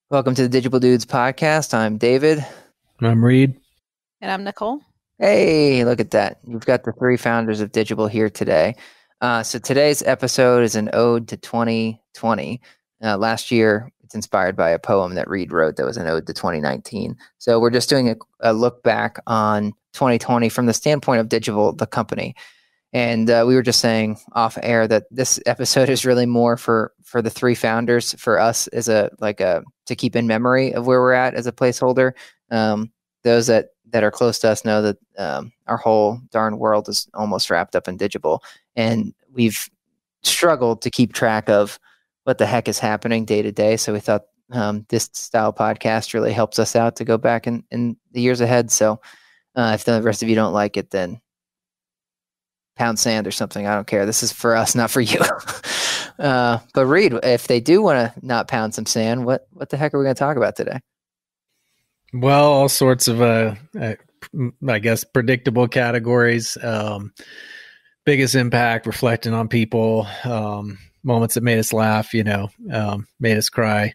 Welcome to the Digible Dudes podcast. I'm David. I'm Reid. And I'm Nicole. Hey, look at that. You've got the three founders of Digible here today. So today's episode is an ode to 2020. Last year, it's inspired by a poem that Reid wrote that was an ode to 2019. So we're just doing a look back on 2020 from the standpoint of Digible, the company. And we were just saying off air that this episode is really more for the three founders, for us as to keep in memory of where we're at as a placeholder. Those that are close to us know that our whole darn world is almost wrapped up in Digible, and we've struggled to keep track of what the heck is happening day to day. So we thought this style podcast really helps us out to go back in the years ahead. So if the rest of you don't like it, then pound sand or something. I don't care. This is for us, not for you. But Reid, if they do want to not pound some sand, what the heck are we going to talk about today? Well, all sorts of, I guess, predictable categories. Biggest impact, reflecting on people, moments that made us laugh, made us cry.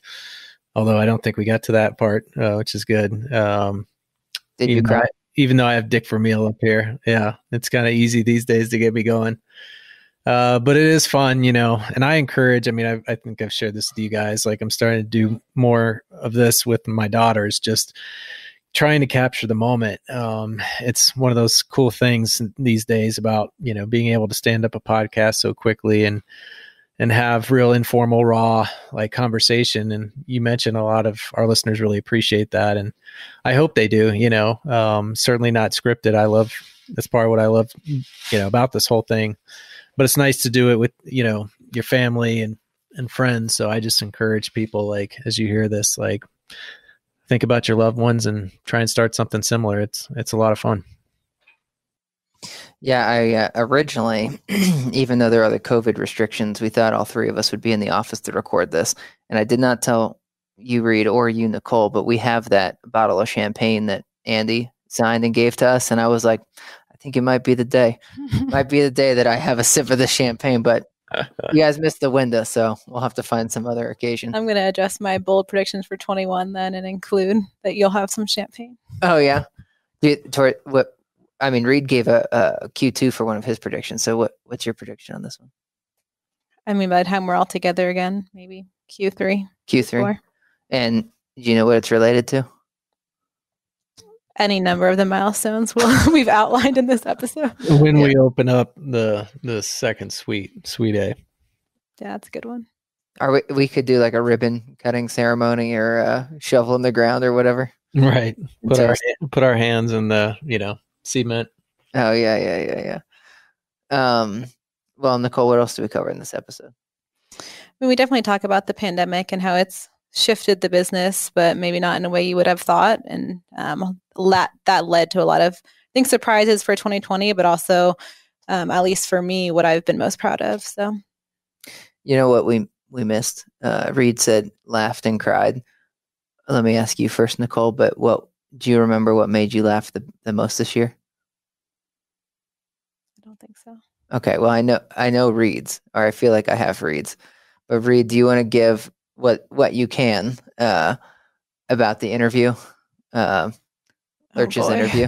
Although I don't think we got to that part, which is good. Did you cry? Even though I have Dick for meal up here. Yeah, it's kind of easy these days to get me going. But it is fun, and I encourage, I think I've shared this with you guys, like I'm starting to do more of this with my daughters, just trying to capture the moment. It's one of those cool things these days about, being able to stand up a podcast so quickly and have real informal, raw, like conversation. And you mentioned a lot of our listeners really appreciate that. And I hope they do, certainly not scripted. That's part of what I love, about this whole thing. But it's nice to do it with, your family and friends. So I just encourage people, like, as you hear this, like, think about your loved ones and try and start something similar. It's a lot of fun. Yeah, I originally, even though there are the COVID restrictions, we thought all three of us would be in the office to record this. And I did not tell you, Reid, or you, Nicole, but we have that bottle of champagne that Andy signed and gave to us. And I was like, I think it might be the day. Might be the day that I have a sip of the champagne, but you guys missed the window, so we'll have to find some other occasion. I'm going to adjust my bold predictions for 21 then and include that you'll have some champagne. Oh, yeah. Reid gave a Q2 for one of his predictions. So what's your prediction on this one? By the time we're all together again, maybe Q3. Q3. And do you know what it's related to? Any number of the milestones we've outlined in this episode. When we open up the second suite A. Yeah, that's a good one. We could do like a ribbon cutting ceremony or a shovel in the ground or whatever. Right. Put our hands in the, cement. Oh, yeah. Well, Nicole, what else do we cover in this episode? We definitely talk about the pandemic and how it's shifted the business, but maybe not in a way you would have thought. And that led to a lot of, I think, surprises for 2020, but also, at least for me, what I've been most proud of. So, you know what we missed? Reid said, laughed and cried. Let me ask you first, Nicole, but do you remember what made you laugh the most this year? I don't think so. Okay, well, I know Reid's, or I feel like I have Reid's. But Reid, do you want to give what you can about the interview, Lurch's interview?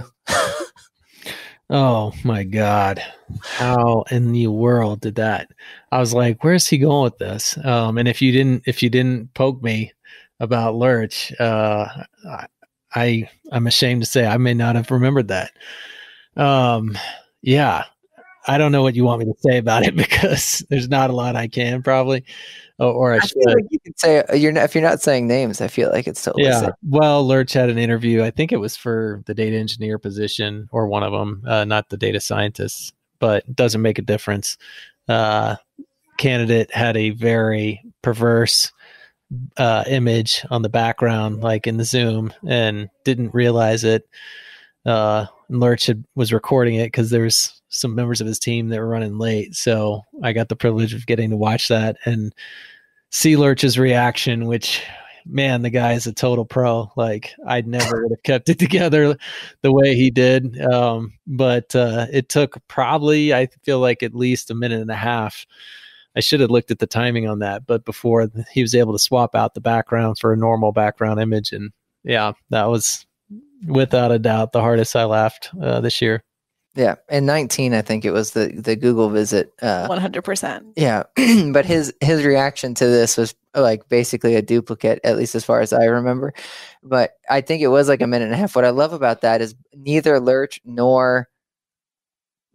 Oh my God. How in the world did that? I was like, where's he going with this? And if you didn't poke me about Lurch, I'm ashamed to say I may not have remembered that. Yeah, I don't know what you want me to say about it because there's not a lot I can probably, or I should. Feel like you could say if you're not saying names, I feel like it's totally safe. Well, Lurch had an interview. I think it was for the data engineer position or one of them, not the data scientist, but it doesn't make a difference. Candidate had a very perverse image on the background, like in the Zoom, and didn't realize it. Lurch was recording it because there was some members of his team that were running late. So I got the privilege of getting to watch that and see Lurch's reaction, which, man, the guy is a total pro. Like, I'd never would have kept it together the way he did. But it took probably, I feel like, at least a minute and a half I should have looked at the timing on that, but before he was able to swap out the background for a normal background image. And yeah, that was without a doubt the hardest I laughed this year. Yeah. In 19, I think it was the Google visit. 100%. Yeah. But his reaction to this was like basically a duplicate, at least as far as I remember. But I think it was like a minute and a half. What I love about that is neither Lurch nor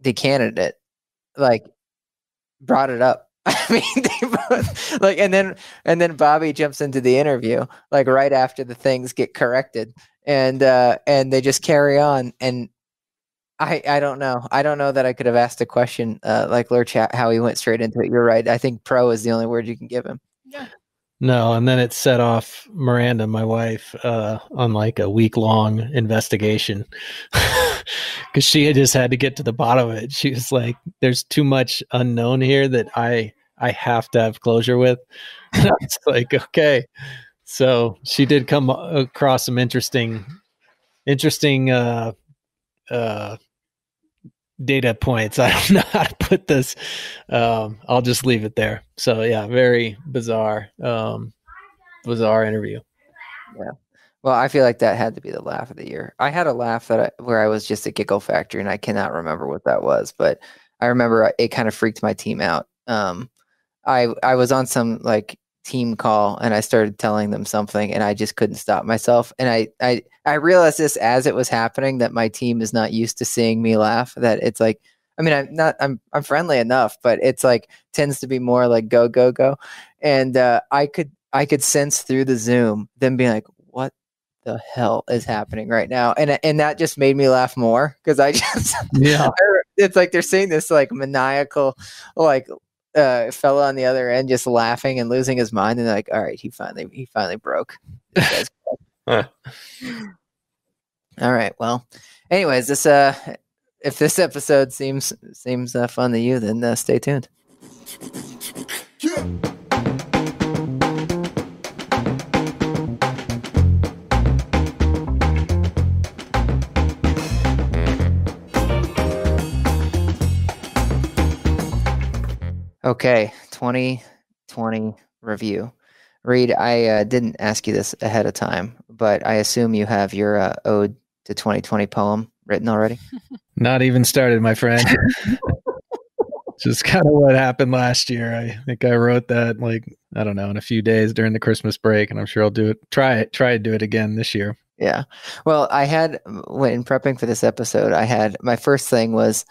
the candidate like brought it up. I mean, they both, like, and then Bobby jumps into the interview like right after the things get corrected, and they just carry on. And I don't know. I don't know that I could have asked a question like Lurch how he went straight into it. You're right. I think pro is the only word you can give him. Yeah. No, and then it set off Miranda, my wife, on like a week-long investigation because she had just had to get to the bottom of it. She was like, "There's too much unknown here that I have to have closure with." And I was like, "Okay." So she did come across some interesting data points. I don't know how to put this. I'll just leave it there. So yeah, very bizarre interview. Yeah. Well, I feel like that had to be the laugh of the year. I had a laugh where I was just a giggle factory, and I cannot remember what that was, but I remember it kind of freaked my team out. I was on some like team call, and I started telling them something, and I just couldn't stop myself. And I realized this as it was happening, that my team is not used to seeing me laugh. That it's like, I mean, I'm friendly enough, but it's like tends to be more like go go go. And I could sense through the Zoom them being like, what the hell is happening right now? And that just made me laugh more because I just it's like they're seeing this like maniacal like fellow on the other end just laughing and losing his mind, and they're like, all right, he finally broke. All right, well, anyways, this if this episode seems fun to you, then stay tuned. Okay, 2020 review. Reid, I didn't ask you this ahead of time, but I assume you have your ode to 2020 poem written already? Not even started, my friend. Just kind of what happened last year. I think I wrote that like, I don't know, in a few days during the Christmas break, and I'm sure I'll do it. Try to do it again this year. Yeah. Well, when prepping for this episode, my first thing was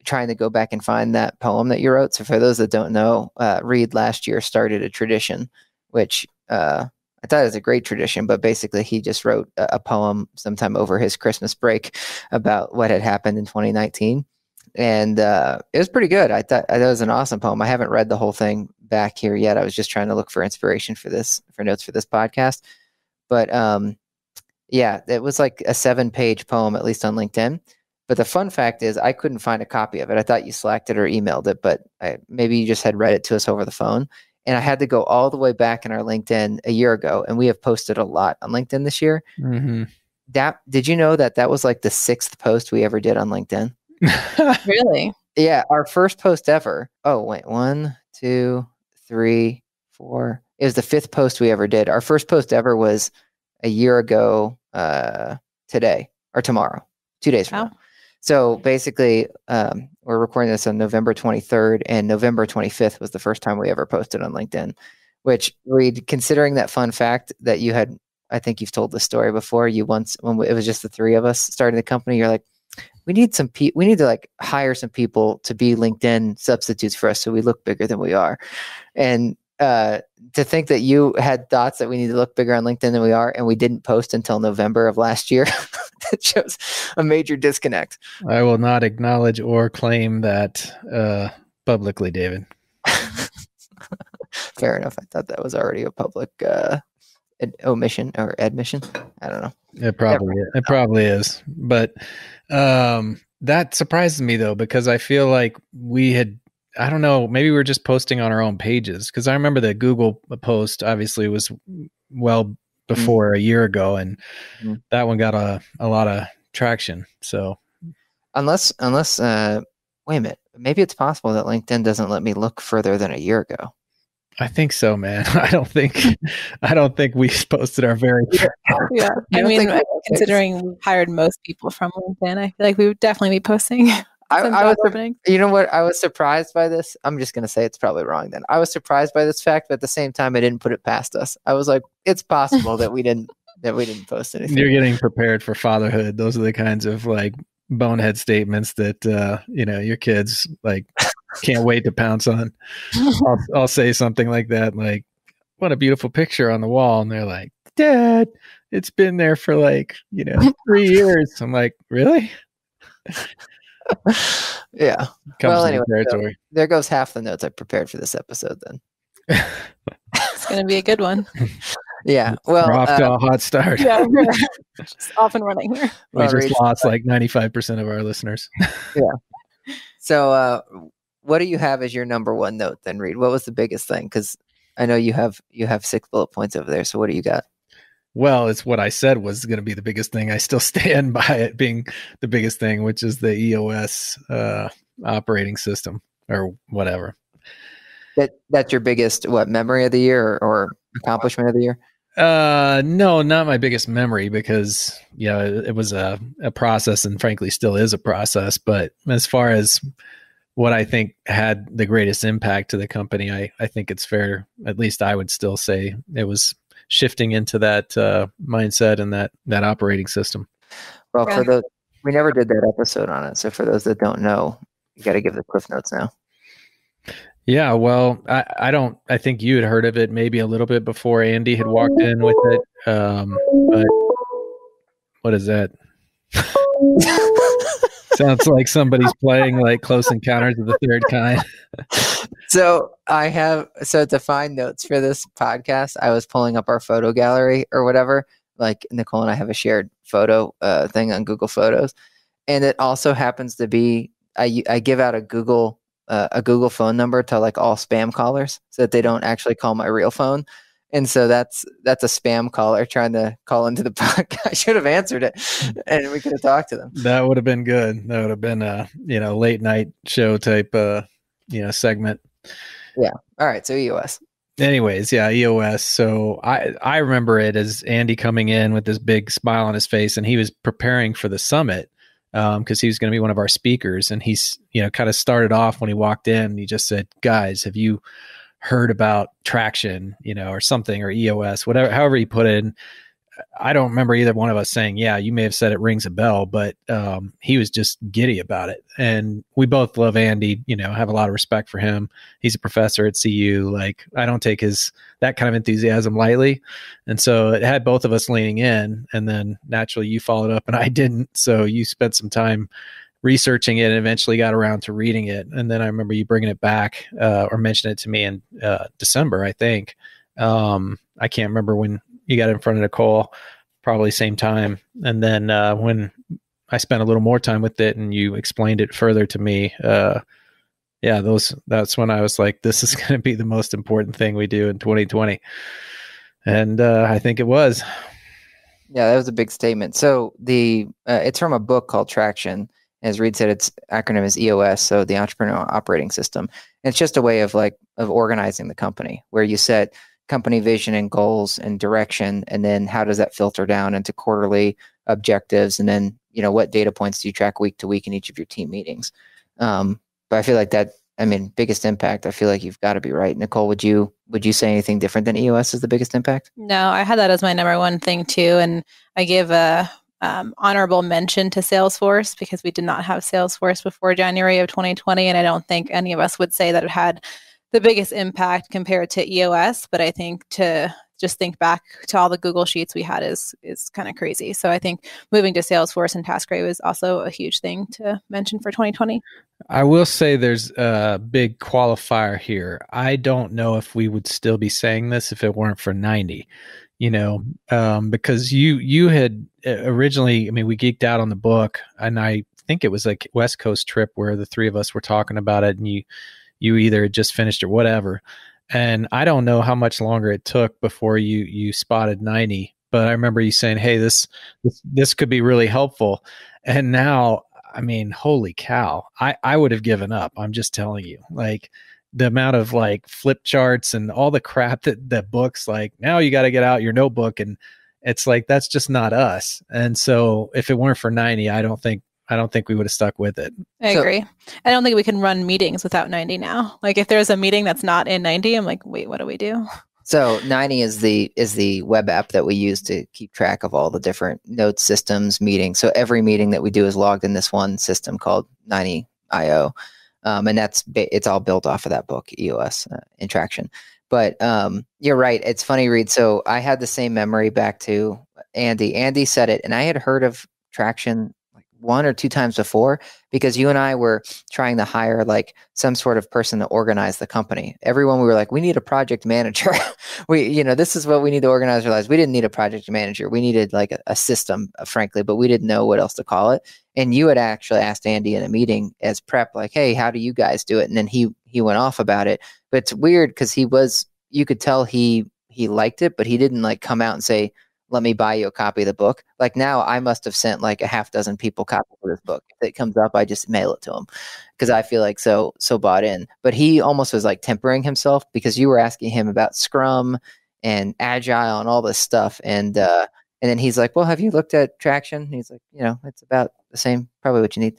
trying to go back and find that poem that you wrote. So for those that don't know, Reid last year started a tradition, which I thought was a great tradition, but basically he just wrote a poem sometime over his Christmas break about what had happened in 2019. And it was pretty good. I thought that was an awesome poem. I haven't read the whole thing back here yet. I was just trying to look for inspiration for notes for this podcast. But yeah, it was like a 7-page poem, at least on LinkedIn. But the fun fact is I couldn't find a copy of it. I thought you Slacked it or emailed it, but maybe you just had read it to us over the phone. And I had to go all the way back in our LinkedIn a year ago, and we have posted a lot on LinkedIn this year. Mm-hmm. Did you know that was like the 6th post we ever did on LinkedIn? Really? Yeah, our first post ever. Oh, wait, 1, 2, 3, 4. It was the 5th post we ever did. Our first post ever was a year ago today or tomorrow, 2 days from now. So basically, we're recording this on November 23rd, and November 25th was the first time we ever posted on LinkedIn, which, Reid, considering that fun fact that you had, I think you've told this story before, when it was just the 3 of us starting the company, you're like, we need to like hire some people to be LinkedIn substitutes for us so we look bigger than we are. And to think that you had thoughts that we need to look bigger on LinkedIn than we are, and we didn't post until November of last year, that shows a major disconnect. I will not acknowledge or claim that publicly, David. Fair enough. I thought that was already a public omission or admission. I don't know. It probably is. But that surprises me though, because I feel like I don't know, maybe we're just posting on our own pages, because I remember the Google post obviously was well before a year ago, and that one got a lot of traction. So unless wait a minute, maybe it's possible that LinkedIn doesn't let me look further than a year ago. I think so, man. I don't think we posted our very yeah. I mean, considering we hired most people from LinkedIn, I feel like we would definitely be posting. I was, you know what? I was surprised by this. I'm just going to say it's probably wrong then. I was surprised by this fact, but at the same time, I didn't put it past us. I was like, it's possible that we didn't post anything. You're getting prepared for fatherhood. Those are the kinds of like bonehead statements that, your kids like can't wait to pounce on. I'll say something like that, like, what a beautiful picture on the wall. And they're like, Dad, it's been there for like, 3 years. I'm like, really? Yeah. Well, anyway, so there goes half the notes I prepared for this episode then. It's going to be a good one. Yeah. Well, we're off to a hot start. Yeah, we're just off and running here. We just lost like 95% of our listeners. Yeah. So, what do you have as your number one note then, Reid? What was the biggest thing? Because I know you have 6 bullet points over there. So what do you got? Well, it's what I said was going to be the biggest thing. I still stand by it being the biggest thing, which is the EOS operating system or whatever. That's your biggest memory of the year or accomplishment of the year? No, not my biggest memory because it was a process and frankly still is a process. But as far as what I think had the greatest impact to the company, I think it's fair. At least I would still say it was shifting into that mindset and that operating system. Well, we never did that episode on it. So for those that don't know, you got to give the cliff notes now. Yeah, well, I think you had heard of it maybe a little bit before Andy had walked in with it. But what is that? Sounds like somebody's playing like Close Encounters of the Third Kind. So to find notes for this podcast, I was pulling up our photo gallery or whatever. Like Nicole and I have a shared photo thing on Google Photos, and it also happens to be I give out a Google phone number to like all spam callers so that they don't actually call my real phone. And so that's a spam caller trying to call into the podcast. I should have answered it and we could have talked to them. That would have been good. That would have been a, late night show type, segment. Yeah. All right. So EOS. Anyways, yeah, EOS. So I remember it as Andy coming in with this big smile on his face and he was preparing for the summit. Because he was going to be one of our speakers, and he's kind of started off when he walked in. And he just said, "Guys, have you heard about traction, or something, or EOS, whatever, however he put it." And I don't remember either one of us saying, "Yeah, you may have said it rings a bell," but he was just giddy about it. And we both love Andy, have a lot of respect for him. He's a professor at CU. Like I don't take that kind of enthusiasm lightly. And so it had both of us leaning in, and then naturally you followed up and I didn't. So you spent some time researching it and eventually got around to reading it. And then I remember you bringing it back or mentioning it to me in December, I think. I can't remember when you got in front of Nicole, probably same time. And then when I spent a little more time with it and you explained it further to me, that's when I was like, this is going to be the most important thing we do in 2020. And I think it was. Yeah, that was a big statement. So it's from a book called Traction. As Reid said, its acronym is EOS, so the Entrepreneurial Operating System. And it's just a way of organizing the company where you set company vision and goals and direction, and then how does that filter down into quarterly objectives, and then what data points do you track week to week in each of your team meetings. But I feel like biggest impact, I feel like you've got to be right. Nicole, would you say anything different than EOS is the biggest impact? No, I had that as my number one thing too, and I gave a honorable mention to Salesforce because we did not have Salesforce before January of 2020, and I don't think any of us would say that it had the biggest impact compared to EOS, but I think to just think back to all the Google Sheets we had is kind of crazy. So I think moving to Salesforce and TaskRay was also a huge thing to mention for 2020. I will say there's a big qualifier here. I don't know if we would still be saying this if it weren't for 90, because you had originally, we geeked out on the book, and I think it was like West Coast trip where the three of us were talking about it, and you either had just finished or whatever. And I don't know how much longer it took before you spotted 90, but I remember you saying, "Hey, this could be really helpful." And now I mean, holy cow. I would have given up. I'm just telling you, like the amount of like flip charts and all the crap that books, like now you got to get out your notebook, and it's like, that's just not us. And so if it weren't for 90, I don't think we would have stuck with it. I agree. I don't think we can run meetings without 90 now. Like if there's a meeting that's not in 90, I'm like, wait, what do we do? So 90 is the web app that we use to keep track of all the different note systems, meetings. So every meeting that we do is logged in this one system called 90IO. And it's all built off of that book, EOS, in Traction. But you're right. It's funny, Reid. So I had the same memory back to Andy. Andy said it, and I had heard of Traction like 1 or 2 times before, because you and I were trying to hire like some sort of person to organize the company. Everyone, we were like, we need a project manager. This is what we need to organize our lives. We didn't need a project manager. We needed like a system, frankly, but we didn't know what else to call it. And you had actually asked Andy in a meeting as prep, like, hey, how do you guys do it? And then he went off about it. But it's weird because you could tell he liked it, but he didn't like come out and say, let me buy you a copy of the book. Like now I must have sent like a half dozen people copies of this book. If it comes up, I just mail it to them because I feel like so bought in. But he almost was like tempering himself because you were asking him about Scrum and Agile and all this stuff. And then he's like, well, have you looked at Traction? And he's like, it's about the same, probably what you need.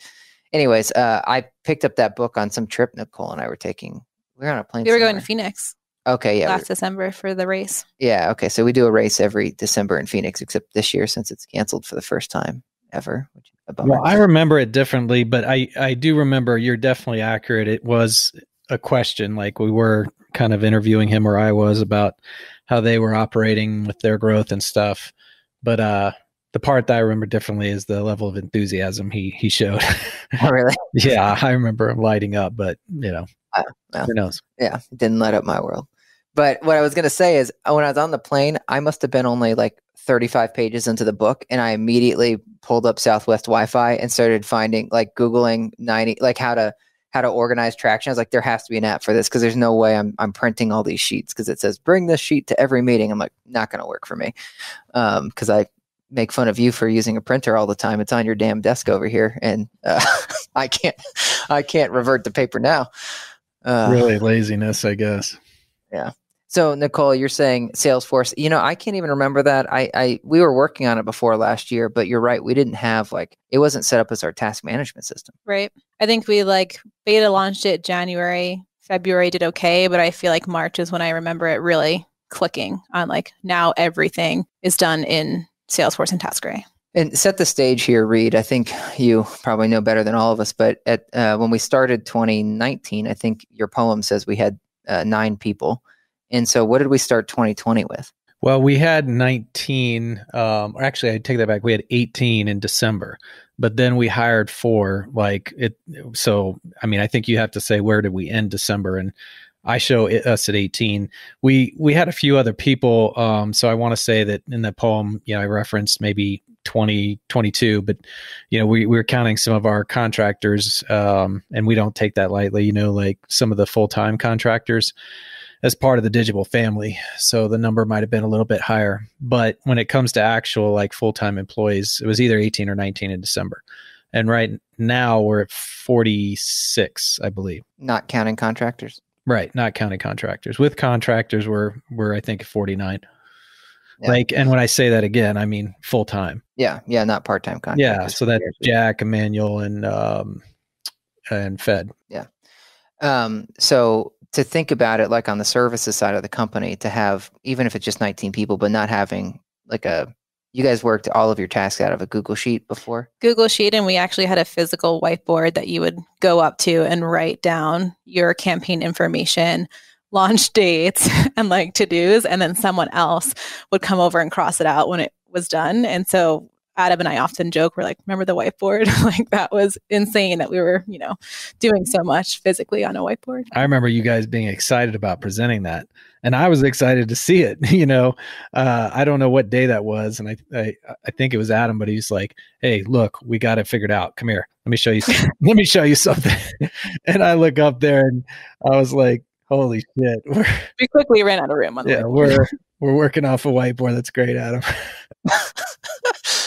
Anyways, I picked up that book on some trip Nicole and I were taking. We were on a plane. We were going to Phoenix. Okay, yeah. Last December for the race. Yeah, okay. So we do a race every December in Phoenix, except this year since it's canceled for the first time ever, which is a bummer. Well, I remember it differently, but I do remember you're definitely accurate. It was a question, like we were kind of interviewing him, or I was, about how they were operating with their growth and stuff. But the part that I remember differently is the level of enthusiasm he showed. Oh, really? Yeah, I remember him lighting up, but who knows? Yeah, it didn't light up my world. But what I was going to say is when I was on the plane, I must have been only like 35 pages into the book. And I immediately pulled up Southwest Wi-Fi and started finding, like Googling 90, like how to organize Traction. I was like, there has to be an app for this because there's no way I'm printing all these sheets because it says bring this sheet to every meeting. I'm like, not going to work for me because I make fun of you for using a printer all the time. It's on your damn desk over here. And I can't revert to paper now. Really laziness, I guess. Yeah. So Nicole, you're saying Salesforce, I can't even remember that. We were working on it before last year, but you're right. We didn't have it wasn't set up as our task management system. Right. I think we beta launched it January, February did okay, but I feel like March is when I remember it really clicking on now everything is done in Salesforce and TaskRay. And set the stage here, Reid. I think you probably know better than all of us, but when we started 2019, I think your poem says we had 9 people. And so what did we start 2020 with? Well, we had 19, or actually I take that back. We had 18 in December, but then we hired 4 So, I think you have to say, where did we end December? And I show us at 18. We had a few other people. So I want to say that in that poem, I referenced maybe 20, 22, but we were counting some of our contractors, and we don't take that lightly, like some of the full-time contractors as part of the Digible family. So the number might've been a little bit higher, but when it comes to actual full-time employees, it was either 18 or 19 in December. And right now we're at 46, I believe. Not counting contractors. Right. Not counting contractors. With contractors, we're I think 49. Yeah. And when I say that again, I mean full-time. Yeah. Yeah. Not part-time contractors. Yeah. So that's Jack, Emmanuel, and Fed. Yeah. So to think about it, on the services side of the company, to have, even if it's just 19 people, but not having you guys worked all of your tasks out of a Google Sheet before? Google Sheet, and we actually had a physical whiteboard that you would go up to and write down your campaign information, launch dates, and to-dos, and then someone else would come over and cross it out when it was done. And so Adam and I often joke, we're like, remember the whiteboard? That was insane that we were, doing so much physically on a whiteboard. I remember you guys being excited about presenting that. And I was excited to see it, I don't know what day that was. And I think it was Adam, but he's like, hey, look, we got it figured out. Come here. Let me show you. Let me show you something. And I look up there and I was like, holy shit. We quickly ran out of room on the whiteboard. We're working off a whiteboard. That's great, Adam.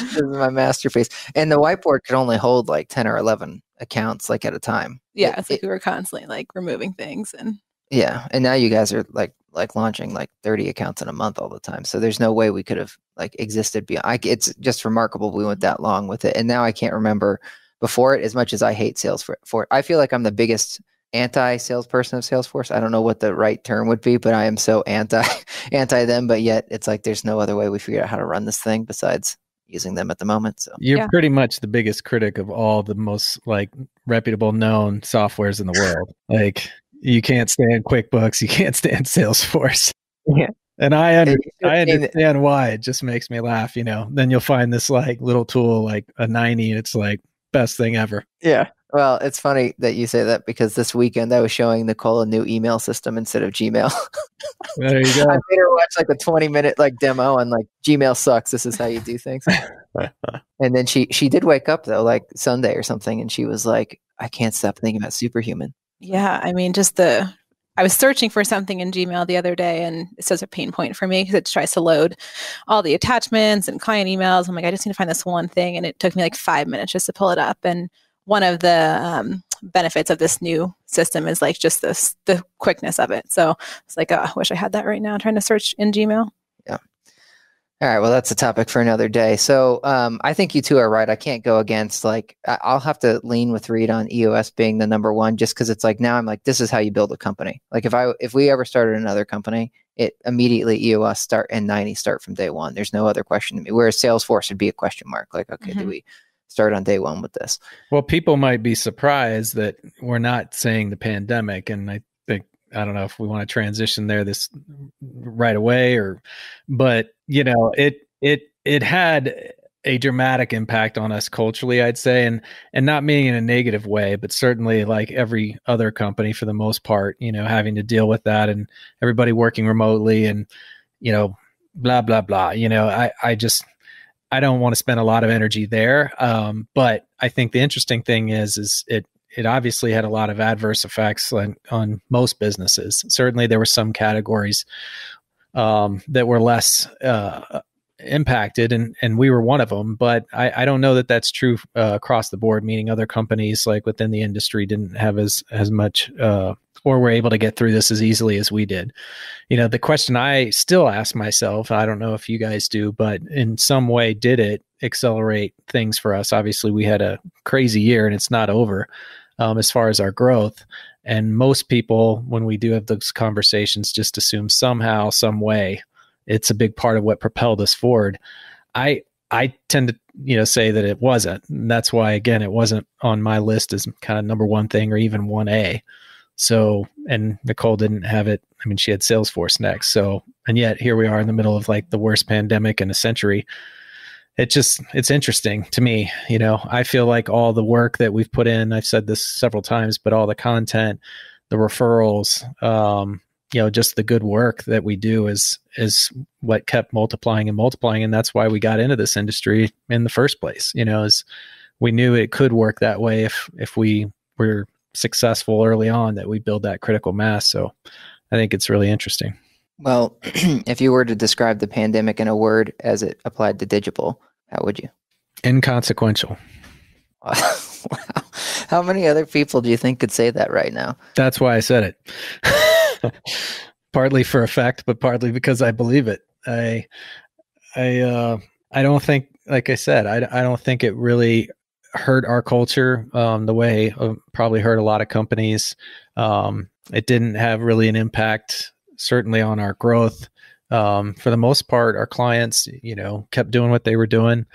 This is my masterpiece. And the whiteboard could only hold like 10 or 11 accounts like at a time. Yeah, it's like we were constantly like removing things and yeah. And now you guys are like launching like 30 accounts in a month all the time. So there's no way we could have like existed beyond. It's just remarkable we went that long with it. And now I can't remember before it, as much as I hate sales for it. I feel like I'm the biggest anti-salesperson of Salesforce. I don't know what the right term would be, but I am so anti them. But yet it's like there's no other way we figured out how to run this thing besides using them at the moment. So you're pretty much the biggest critic of all the most like reputable known softwares in the world. Like you can't stand QuickBooks, you can't stand Salesforce. Yeah. And I understand why. It just makes me laugh, you know. Then you'll find this like little tool like a 90 and it's like best thing ever. Yeah. Well, it's funny that you say that because this weekend I was showing Nicole a new email system instead of Gmail. There you go. I made her watch like a 20-minute like demo and like Gmail sucks. This is how you do things. And then she did wake up though, like Sunday or something, and she was like, I can't stop thinking about Superhuman. Yeah, I mean, I was searching for something in Gmail the other day, and it says a pain point for me because it tries to load all the attachments and client emails. I'm like, I just need to find this one thing, and it took me like 5 minutes just to pull it up. And one of the benefits of this new system is like just the quickness of it. So it's like, I wish I had that right now, trying to search in Gmail. Yeah. All right. Well, that's a topic for another day. So I think you two are right. I can't go against like, I'll have to lean with Reid on EOS being the number one, just because it's like, now I'm like, this is how you build a company. Like if we ever started another company, it immediately EOS start and 90 start from day one. There's no other question to me. Whereas Salesforce would be a question mark. Like, okay, do we start on day one with this? Well, people might be surprised that we're not saying the pandemic. And I don't know if we want to transition there this right away but you know, it had a dramatic impact on us culturally, I'd say, and not meaning in a negative way, but certainly like every other company for the most part, you know, having to deal with that and everybody working remotely and, you know, blah, blah, blah. You know, I don't want to spend a lot of energy there. But I think the interesting thing is it obviously had a lot of adverse effects on most businesses. Certainly there were some categories that were less impacted, and we were one of them. But I don't know that that's true across the board, meaning other companies like within the industry didn't have as much or were able to get through this as easily as we did. You know, the question I still ask myself, I don't know if you guys do, but in some way, did it accelerate things for us? Obviously, we had a crazy year and it's not over as far as our growth. And most people, when we do have those conversations, just assume somehow, some way, it's a big part of what propelled us forward. I tend to, you know, say that it wasn't. And that's why, again, it wasn't on my list as kind of number one thing or even 1A. So, and Nicole didn't have it. I mean, she had Salesforce next. So, and yet here we are in the middle of like the worst pandemic in a century. It's interesting to me. You know, I feel like all the work that we've put in, I've said this several times, but all the content, the referrals, you know, just the good work that we do is what kept multiplying and multiplying. And that's why we got into this industry in the first place. You know, is we knew it could work that way if we were successful early on, that we build that critical mass. So I think it's really interesting. Well, if you were to describe the pandemic in a word as it applied to Digible, how would you? Inconsequential. Wow. How many other people do you think could say that right now? That's why I said it. Partly for effect, but partly because I believe it. I don't think, like I said, I don't think it really hurt our culture the way probably hurt a lot of companies. It didn't have really an impact, certainly on our growth. For the most part, our clients, you know, kept doing what they were doing.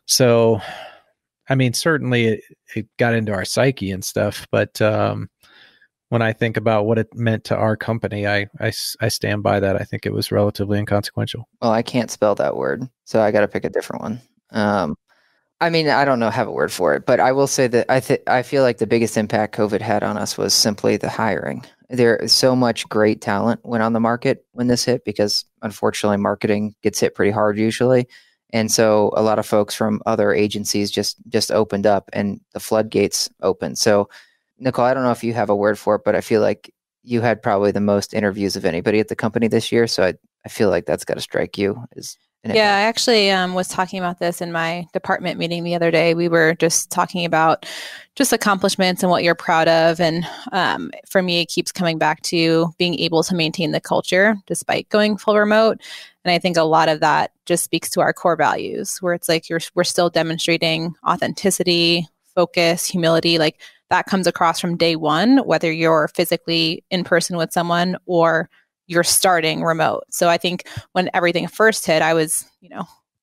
So, I mean, certainly it got into our psyche and stuff. But when I think about what it meant to our company, I stand by that. I think it was relatively inconsequential. Well, I can't spell that word, so I got to pick a different one. I mean, I don't have a word for it, but I will say that I feel like the biggest impact COVID had on us was simply the hiring. There is so much great talent went on the market when this hit, because unfortunately marketing gets hit pretty hard usually. And so a lot of folks from other agencies just opened up and the floodgates opened. So Nicole, I don't know if you have a word for it, but I feel like you had probably the most interviews of anybody at the company this year. So I feel like that's got to strike you as Yeah, I actually was talking about this in my department meeting the other day. We were just talking about just accomplishments and what you're proud of. And for me, it keeps coming back to being able to maintain the culture despite going full remote. And I think a lot of that just speaks to our core values, where it's like we're still demonstrating authenticity, focus, humility. Like that comes across from day one, whether you're physically in person with someone or you're starting remote. So I think when everything first hit, I was,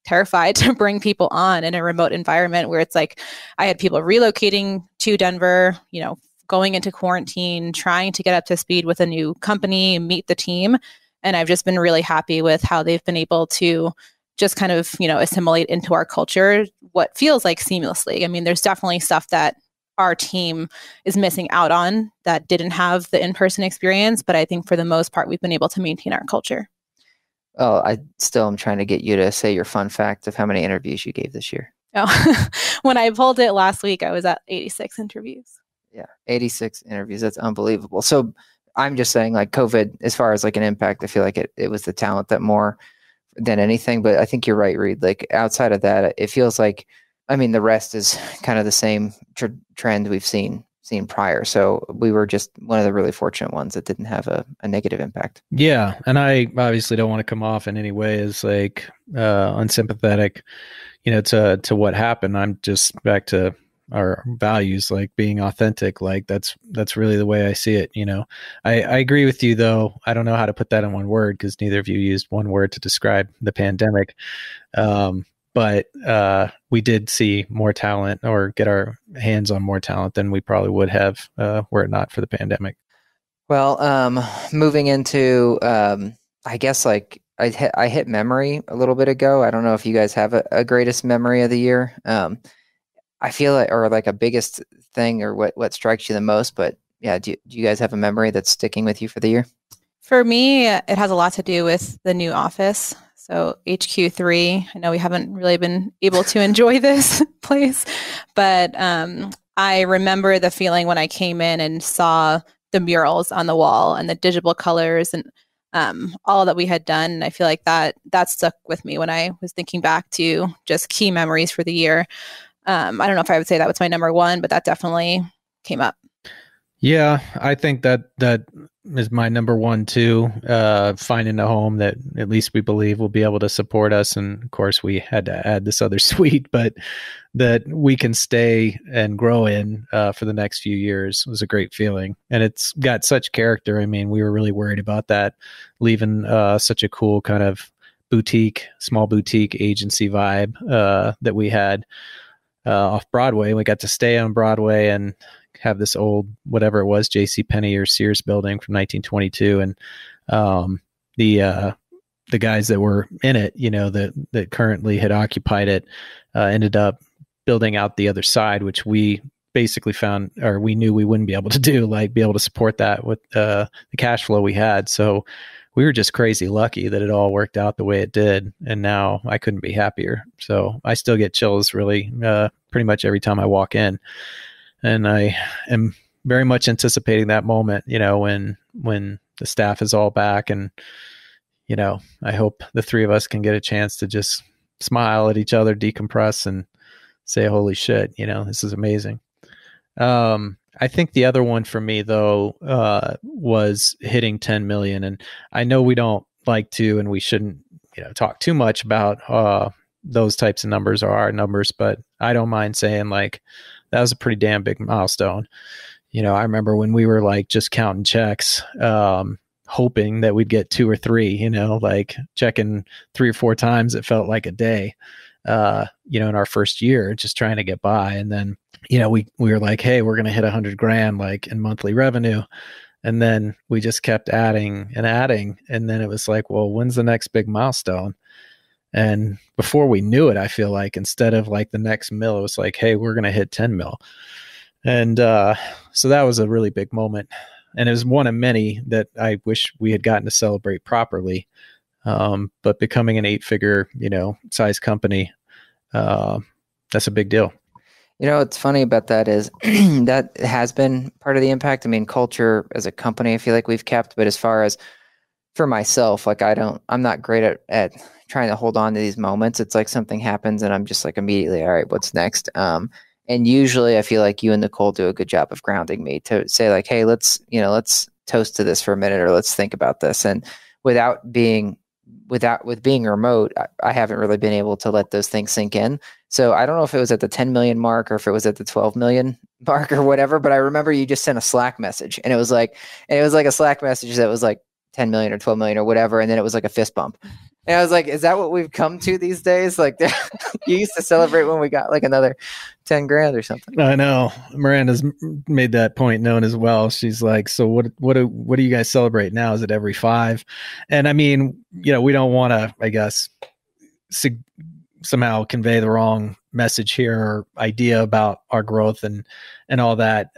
terrified to bring people on in a remote environment where it's like I had people relocating to Denver, going into quarantine, trying to get up to speed with a new company, meet the team. And I've just been really happy with how they've been able to just kind of, assimilate into our culture, what feels like seamlessly. I mean, there's definitely stuff that our team is missing out on that didn't have the in-person experience. But I think for the most part, we've been able to maintain our culture. Oh, I still am trying to get you to say your fun fact of how many interviews you gave this year. Oh, when I pulled it last week, I was at 86 interviews. Yeah, 86 interviews. That's unbelievable. So I'm just saying, like, COVID, as far as like an impact, I feel like it was the talent that more than anything. But I think you're right, Reid. Like outside of that, it feels like, I mean, the rest is kind of the same trend we've seen prior. So we were just one of the really fortunate ones that didn't have a negative impact. Yeah. And I obviously don't want to come off in any way as like unsympathetic, to what happened. I'm just back to our values, like being authentic. Like that's really the way I see it. I agree with you though. I don't know how to put that in one word because neither of you used one word to describe the pandemic. But we did see more talent or get our hands on more talent than we probably would have were it not for the pandemic. Well, moving into, I guess like I hit memory a little bit ago. I don't know if you guys have a greatest memory of the year. I feel like, or like a biggest thing or what strikes you the most, but yeah, do you guys have a memory that's sticking with you for the year? For me, it has a lot to do with the new office. So HQ3, I know we haven't really been able to enjoy this place, but I remember the feeling when I came in and saw the murals on the wall and the digital colors and all that we had done. I feel like that stuck with me when I was thinking back to just key memories for the year. I don't know if I would say that was my number one, but that definitely came up. Yeah, I think that is my number one too. Finding a home that at least we believe will be able to support us. And of course we had to add this other suite, but that we can stay and grow in for the next few years was a great feeling. And it's got such character. I mean, we were really worried about that, leaving such a cool kind of small boutique agency vibe that we had off Broadway. We got to stay on Broadway and have this old, whatever it was, JCPenney or Sears building from 1922. And the guys that were in it, that currently had occupied it, ended up building out the other side, which we basically found, or we knew we wouldn't be able to do, like be able to support that with the cash flow we had. So we were just crazy lucky that it all worked out the way it did. And now I couldn't be happier. So I still get chills really pretty much every time I walk in. And I am very much anticipating that moment, when the staff is all back. And, I hope the three of us can get a chance to just smile at each other, decompress, and say, holy shit, this is amazing. I think the other one for me, though, was hitting 10 million. And I know we don't like to, and we shouldn't, talk too much about those types of numbers or our numbers, but I don't mind saying like, that was a pretty damn big milestone. I remember when we were like just counting checks, hoping that we'd get 2 or 3, like checking 3 or 4 times. It felt like a day, in our first year, just trying to get by. And then, we were like, hey, we're going to hit $100,000 like in monthly revenue. And then we just kept adding and adding. And then it was like, well, when's the next big milestone? And before we knew it, I feel like instead of like the next mil, it was like, hey, we're going to hit 10 mil. And so that was a really big moment. And it was one of many that I wish we had gotten to celebrate properly. But becoming an 8-figure, size company, that's a big deal. What's funny about that is that has been part of the impact. I mean, culture as a company, I feel like we've kept, but as far as for myself, like I'm not great at trying to hold on to these moments. It's like something happens and I'm just like immediately, all right, what's next? And usually I feel like you and Nicole do a good job of grounding me to say like, hey, let's toast to this for a minute, or let's think about this. And with being remote, I haven't really been able to let those things sink in. So I don't know if it was at the 10 million mark or if it was at the 12 million mark or whatever, but I remember you just sent a Slack message, and it was like a Slack message that was like 10 million or 12 million or whatever. And then it was like a fist bump. And I was like, is that what we've come to these days? Like you used to celebrate when we got like another 10 grand or something. I know. Miranda's made that point known as well. She's like, so what do you guys celebrate now? Is it every 5? And I mean, we don't want to, I guess, somehow convey the wrong message here or idea about our growth and all that.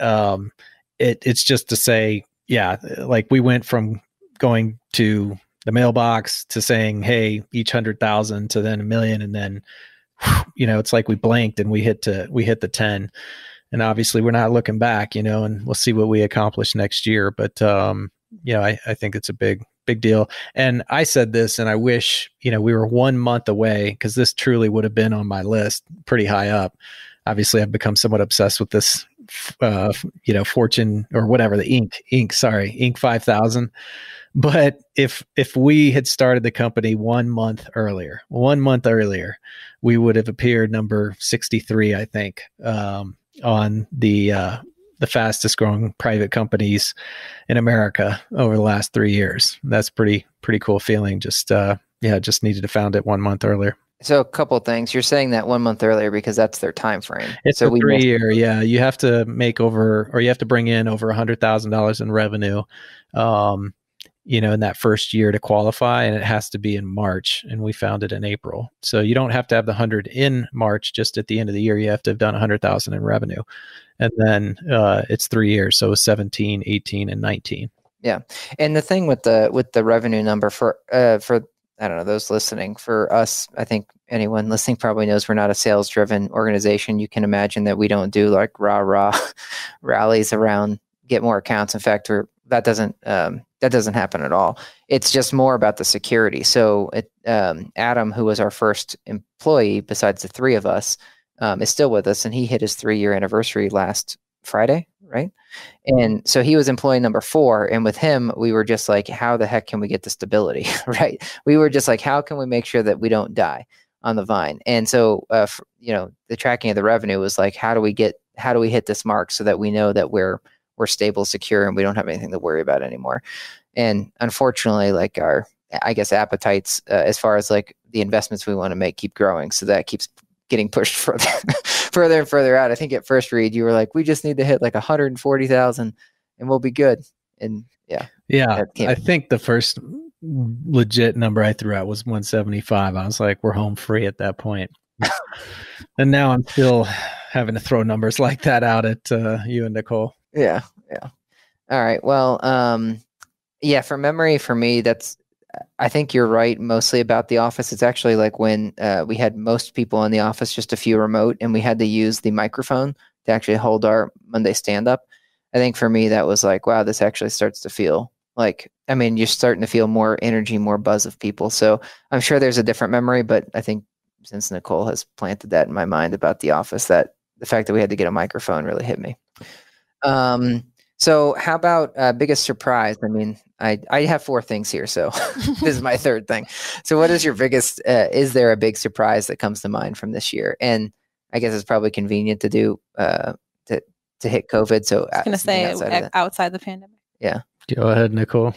It's just to say, yeah, like we went from going to the mailbox to saying, hey, each 100,000 to then 1 million. And then, it's like we blinked and we hit the 10, and obviously we're not looking back, and we'll see what we accomplish next year. But, I think it's a big deal. And I said this, and I wish, we were 1 month away, because this truly would have been on my list pretty high up. Obviously I've become somewhat obsessed with this, Fortune or whatever, the Inc 5,000. But if we had started the company 1 month earlier, we would have appeared number 63, I think, on the fastest growing private companies in America over the last 3 years. That's pretty cool feeling. Just needed to found it 1 month earlier. So a couple of things. You're saying that 1 month earlier because that's their time frame. It's a 3 year. Yeah, you have to you have to bring in over $100,000 in revenue, in that first year to qualify, and it has to be in March, and we found it in April. So you don't have to have the 100 in March. Just at the end of the year, you have to have done 100,000 in revenue, and then it's 3 years. So 17, 18, and 19. Yeah, and the thing with the revenue number for I don't know, those listening, for us, I think anyone listening probably knows we're not a sales driven organization. You can imagine that we don't do like rah rallies around get more accounts. In fact, that doesn't happen at all. It's just more about the security. So Adam, who was our first employee besides the three of us, is still with us, and he hit his 3-year anniversary last Friday, right? And so he was employee number 4, and with him, we were just like, how the heck can we get the stability, right? We were just like, how can we make sure that we don't die on the vine? And so, the tracking of the revenue was like, how do we hit this mark so that we know that we're stable, secure, and we don't have anything to worry about anymore. And unfortunately, like our, I guess, appetites as far as like the investments we want to make keep growing. So that keeps getting pushed further and further out. I think at first, Reid, you were like, we just need to hit like 140,000 and we'll be good. And yeah. I think the first legit number I threw out was 175. I was like, we're home free at that point. And now I'm still having to throw numbers like that out at you and Nicole. Yeah. All right. Well, from memory, for me, I think you're right mostly about the office. It's actually like when we had most people in the office, just a few remote, and we had to use the microphone to actually hold our Monday stand-up. I think for me, that was like, wow, this actually starts to feel like, you're starting to feel more energy, more buzz of people. So I'm sure there's a different memory, but I think since Nicole has planted that in my mind about the office, that the fact that we had to get a microphone really hit me. So how about biggest surprise? I have 4 things here, so this is my third thing. So what is your biggest, is there a big surprise that comes to mind from this year? And I guess it's probably convenient to do, to hit COVID. So I was going to say outside the pandemic. Yeah. Go ahead, Nicole.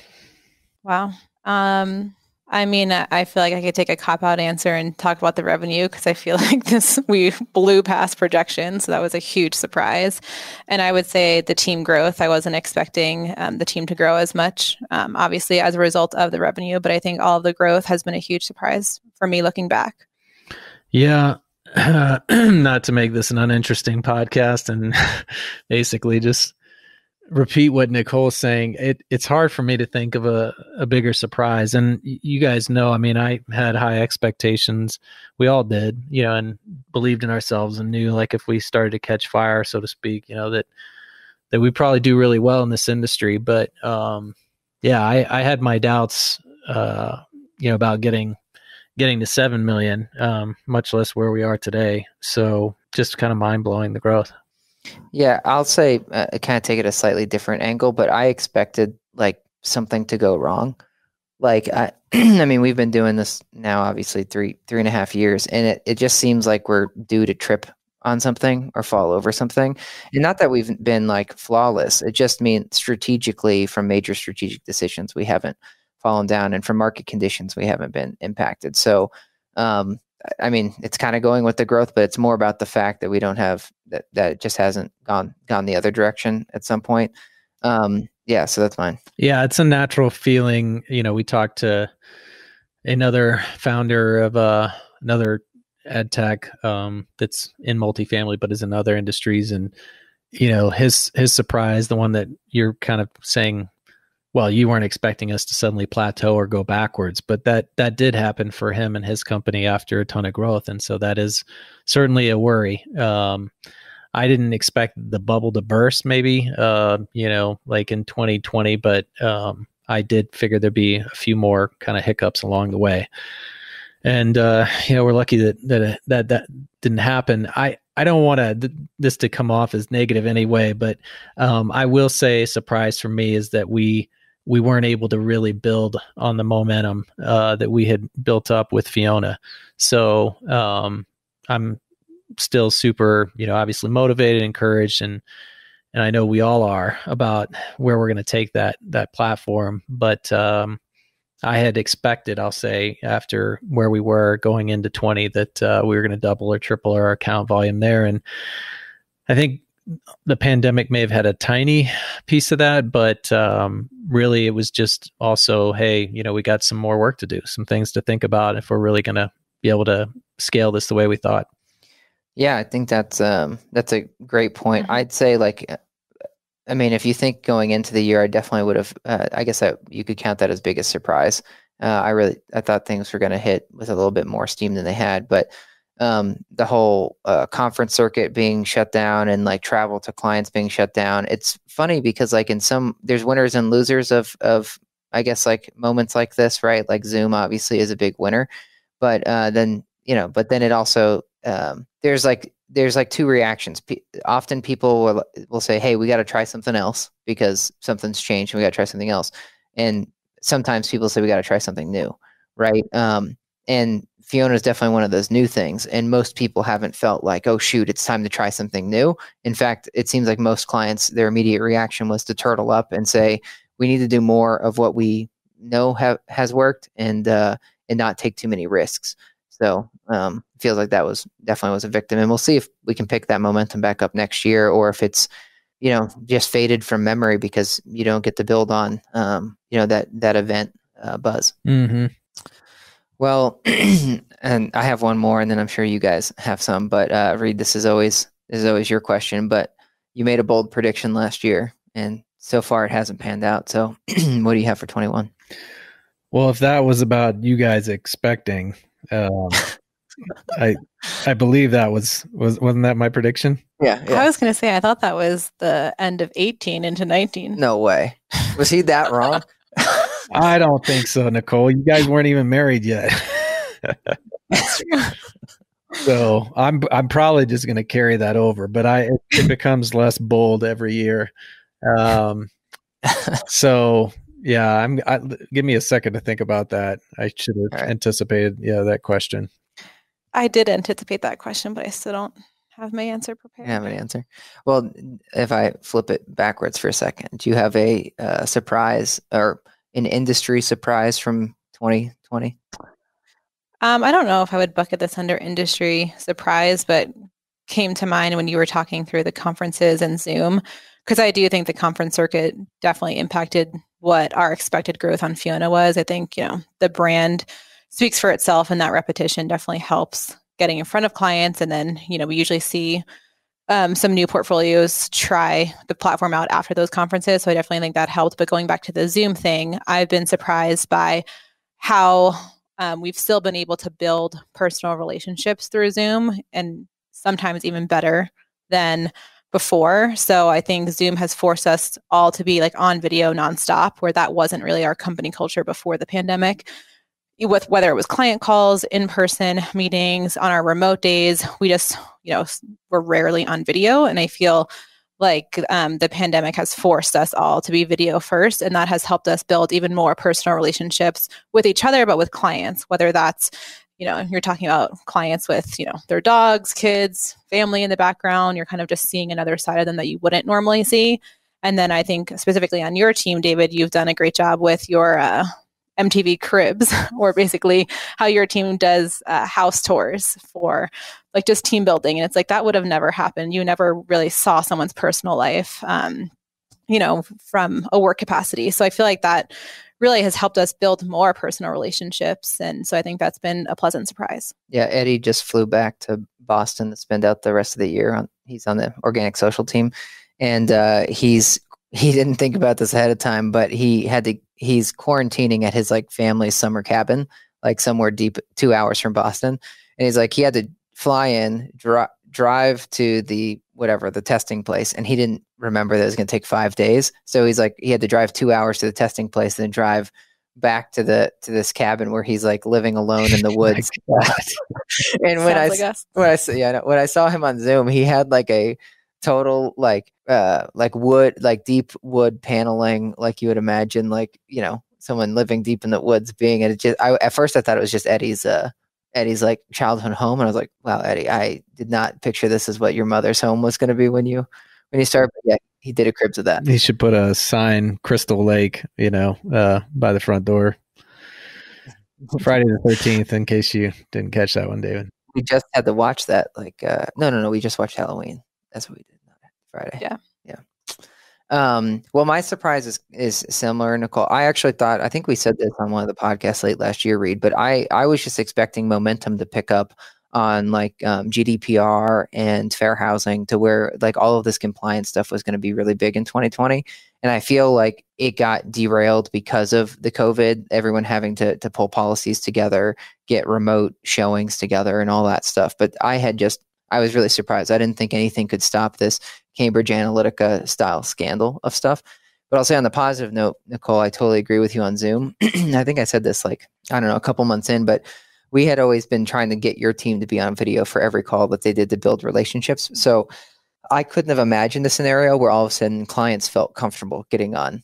Wow. I feel like I could take a cop-out answer and talk about the revenue, because I feel like we blew past projections. So that was a huge surprise. And I would say the team growth, I wasn't expecting the team to grow as much, obviously as a result of the revenue. But I think all of the growth has been a huge surprise for me looking back. Yeah. Not to make this an uninteresting podcast and basically just repeat what Nicole's saying. It's hard for me to think of a bigger surprise. And you guys know, I had high expectations. We all did, and believed in ourselves and knew like if we started to catch fire, so to speak, that we probably do really well in this industry. But I had my doubts, about getting getting to 7 million, much less where we are today. So just kind of mind blowing, the growth. Yeah, I'll say kind of take it a slightly different angle, but I expected like something to go wrong. Like I mean, we've been doing this now, obviously 3.5 years, and it just seems like we're due to trip on something or fall over something. And not that we've been like flawless. It just means strategically, from major strategic decisions, we haven't fallen down, and from market conditions, we haven't been impacted. So, I mean, it's kind of going with the growth, but it's more about the fact that we don't have that it just hasn't gone the other direction at some point. Yeah, so that's mine. Yeah, it's a natural feeling. You know, we talked to another founder of another ed tech that's in multifamily, but is in other industries, and you know, his surprise, the one that you're kind of saying, well, you weren't expecting us to suddenly plateau or go backwards, but that did happen for him and his company after a ton of growth, and so that is certainly a worry. I didn't expect the bubble to burst, maybe, you know, like in 2020, but I did figure there'd be a few more kind of hiccups along the way. And, you know, we're lucky that didn't happen. I don't want this to come off as negative anyway, but I will say a surprise for me is that we weren't able to really build on the momentum that we had built up with Fiona. So I'm still super, you know, obviously motivated, encouraged, and I know we all are about where we're going to take that platform. But I had expected, I'll say, after where we were going into 20, that we were going to double or triple our account volume there. And I think the pandemic may have had a tiny piece of that, but really it was just also, hey, you know, we got some more work to do, some things to think about if we're really going to be able to scale this the way we thought. Yeah, I think that's a great point. I'd say, like, I mean, if you think going into the year, I definitely would have. I guess that you could count that as biggest surprise. I thought things were going to hit with a little bit more steam than they had, but the whole conference circuit being shut down and like travel to clients being shut down. It's funny because like there's winners and losers of I guess like moments like this, right? Like Zoom obviously is a big winner, but then it also there's like two reactions. Often people will say, hey, we got to try something else because something's changed and we got to try something else. And sometimes people say we got to try something new, right? And Fiona is definitely one of those new things. And most people haven't felt like, oh, shoot, it's time to try something new. In fact, it seems like most clients, their immediate reaction was to turtle up and say, we need to do more of what we know has worked and not take too many risks. So feels like that definitely was a victim, and we'll see if we can pick that momentum back up next year, or if it's, you know, just faded from memory because you don't get to build on, you know, that event buzz. Mm-hmm. Well, and I have one more, and then I'm sure you guys have some. But Reid, this is always your question. But you made a bold prediction last year, and so far it hasn't panned out. So what do you have for 21? Well, if that was about you guys expecting. I believe that wasn't that my prediction? Yeah. I was going to say, I thought that was the end of 18 into 19. No way. Was he that wrong? I don't think so, Nicole. You guys weren't even married yet. That's true. So I'm probably just going to carry that over, but it becomes less bold every year. So yeah, give me a second to think about that. I should have anticipated that question. I did anticipate that question, but I still don't have my answer prepared. I have an answer. Well, if I flip it backwards for a second, do you have a surprise or an industry surprise from 2020? I don't know if I would bucket this under industry surprise, but came to mind when you were talking through the conferences and Zoom, because I do think the conference circuit definitely impacted what our expected growth on Fiona was. I think, you know, the brand speaks for itself, and that repetition definitely helps getting in front of clients. And then, you know, we usually see some new portfolios try the platform out after those conferences. So I definitely think that helped. But going back to the Zoom thing, I've been surprised by how we've still been able to build personal relationships through Zoom, and sometimes even better than before. So I think Zoom has forced us all to be like on video nonstop, where that wasn't really our company culture before the pandemic. with whether it was client calls, in-person meetings, on our remote days, we just, we're rarely on video. And I feel like the pandemic has forced us all to be video first, and that has helped us build even more personal relationships with each other, but with clients, whether that's, you're talking about clients with, their dogs, kids, family in the background, you're kind of just seeing another side of them that you wouldn't normally see. And then I think specifically on your team, David, you've done a great job with your MTV Cribs, or basically how your team does house tours for like just team building. And it's like, that would have never happened. You never really saw someone's personal life, from a work capacity. So I feel like that really has helped us build more personal relationships. And so I think that's been a pleasant surprise. Yeah, Eddie just flew back to Boston to spend out the rest of the year. He's on the organic social team. And he didn't think about this ahead of time, but he's quarantining at his like family's summer cabin, like somewhere deep 2 hours from Boston. And he's like, he had to fly in, drive to the testing place. And he didn't remember that it was going to take 5 days. So he's like, he had to drive 2 hours to the testing place and then drive back to this cabin where he's like living alone in the woods. And when I saw him on Zoom, he had like a total like wood, like deep wood paneling, like you would imagine, like, someone living deep in the woods being. And at first I thought it was just Eddie's like childhood home, and I was like, wow, Eddie, I did not picture this as what your mother's home was going to be when you started. But yeah, he did a Cribs of that. He should put a sign, Crystal Lake, by the front door. Friday the 13th, in case you didn't catch that one, David. We just had to watch that. Like, no, we just watched Halloween. That's what we did Friday. Yeah. Well, my surprise is similar, Nicole. I think we said this on one of the podcasts late last year, Reid, but I was just expecting momentum to pick up on like GDPR and fair housing, to where like all of this compliance stuff was going to be really big in 2020. And I feel like it got derailed because of the COVID, everyone having to pull policies together, get remote showings together and all that stuff. But I was really surprised. I didn't think anything could stop this Cambridge Analytica style scandal of stuff. But I'll say on the positive note, Nicole, I totally agree with you on Zoom. I think I said this a couple months in, but we had always been trying to get your team to be on video for every call that they did to build relationships. So I couldn't have imagined a scenario where all of a sudden clients felt comfortable getting on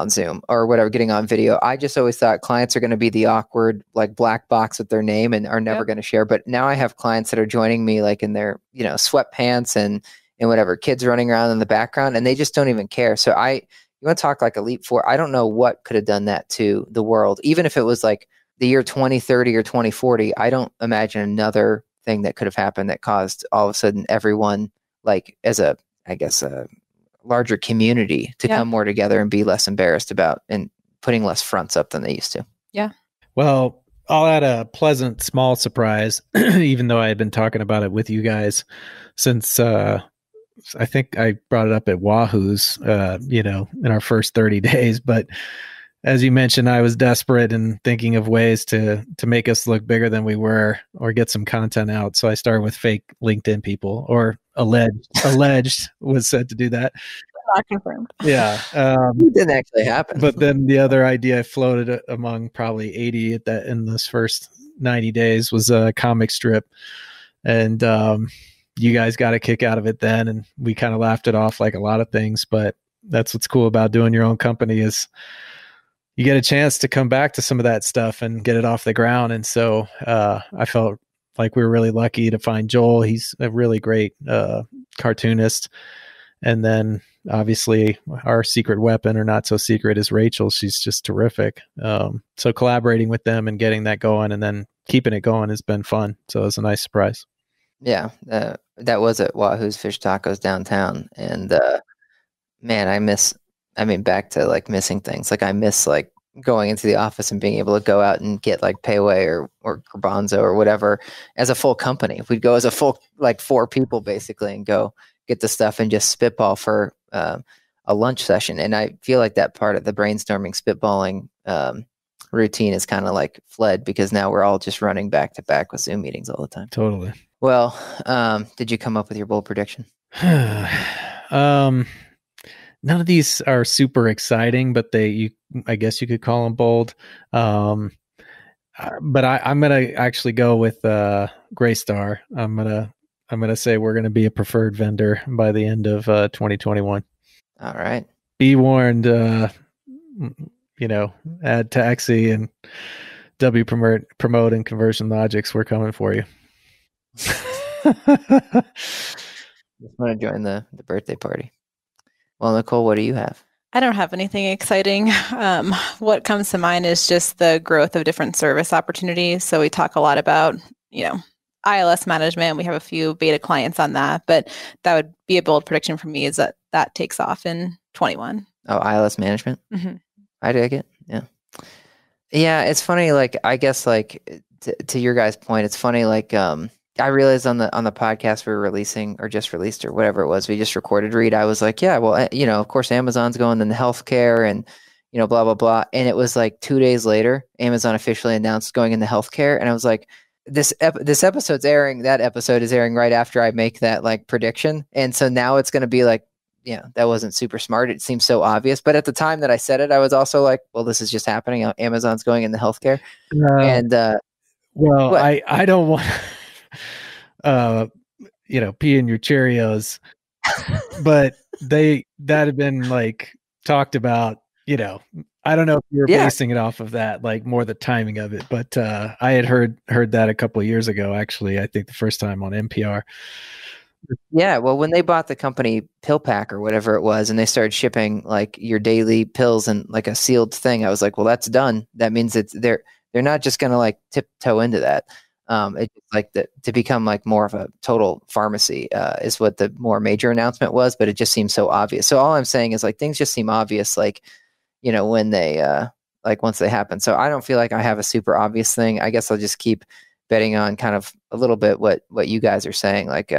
Zoom or whatever, getting on video. I just always thought clients are going to be the awkward, like black box with their name and are never going to share. But now I have clients that are joining me like in their, sweatpants and whatever, kids running around in the background, and they just don't even care. So you want to talk like a leap forward. I don't know what could have done that to the world. Even if it was like the year 2030 or 2040, I don't imagine another thing that could have happened that caused all of a sudden everyone, like as a larger community, to come more together and be less embarrassed about and putting less fronts up than they used to. Yeah. Well, I'll add a pleasant small surprise, even though I had been talking about it with you guys since I think I brought it up at Wahoo's, in our first 30 days. But as you mentioned, I was desperate and thinking of ways to make us look bigger than we were or get some content out. So I started with fake LinkedIn people, or alleged was said to do that. Not confirmed. Yeah. It didn't actually happen. But then the other idea I floated among probably 80 in this first 90 days was a comic strip. And you guys got a kick out of it then, and we kind of laughed it off like a lot of things. But that's what's cool about doing your own company, is you get a chance to come back to some of that stuff and get it off the ground. And so I felt like we were really lucky to find Joel. He's a really great cartoonist. And then obviously our secret weapon, or not so secret, is Rachel. She's just terrific. So collaborating with them and getting that going and then keeping it going has been fun. So it was a nice surprise. Yeah. That was at Wahoo's Fish Tacos downtown. And back to like missing things. Like I miss like going into the office and being able to go out and get like Payway or Garbanzo or whatever as a full company. We'd go as a full, like 4 people basically, and go get the stuff and just spitball for a lunch session. And I feel like that part of the brainstorming, spitballing routine is kind of like fled, because now we're all just running back to back with Zoom meetings all the time. Totally. Well, did you come up with your bold prediction? None of these are super exciting, but I guess you could call them bold. But I'm gonna actually go with Graystar. I'm gonna say we're gonna be a preferred vendor by the end of 2021. All right. Be warned. Add Taxi and W promote and Conversion Logics. We're coming for you. Just want to join the birthday party. Well, Nicole, what do you have? I don't have anything exciting. What comes to mind is just the growth of different service opportunities. So we talk a lot about, ILS management. We have a few beta clients on that, but that would be a bold prediction for me is that takes off in 21. Oh, ILS management. Mm-hmm. I dig it. Yeah. Yeah. It's funny. Like, I guess like to your guys' point, it's funny. Like, I realized on the podcast we're releasing or just released or whatever it was, we just recorded Reid. I was like, yeah, well, of course Amazon's going in the healthcare and, blah, blah, blah. And it was like 2 days later, Amazon officially announced going into healthcare. And I was like, this episode's airing. That episode is airing right after I make that like prediction. And so now it's going to be like, that wasn't super smart. It seems so obvious. But at the time that I said it, I was also like, well, this is just happening. Amazon's going into healthcare. And, well, I don't want pee in your Cheerios, but that had been like talked about, I don't know if you're basing it off of that, like more the timing of it, but I had heard that a couple of years ago, actually, I think the first time on NPR. Yeah. Well, when they bought the company PillPack or whatever it was, and they started shipping like your daily pills in like a sealed thing, I was like, well, that's done. That means they're not just going to like tiptoe into that. It's like to become like more of a total pharmacy is what the more major announcement was, but it just seems so obvious. So all I'm saying is like things just seem obvious, like when they like once they happen. So I don't feel like I have a super obvious thing. I guess I'll just keep betting on kind of a little bit what you guys are saying, like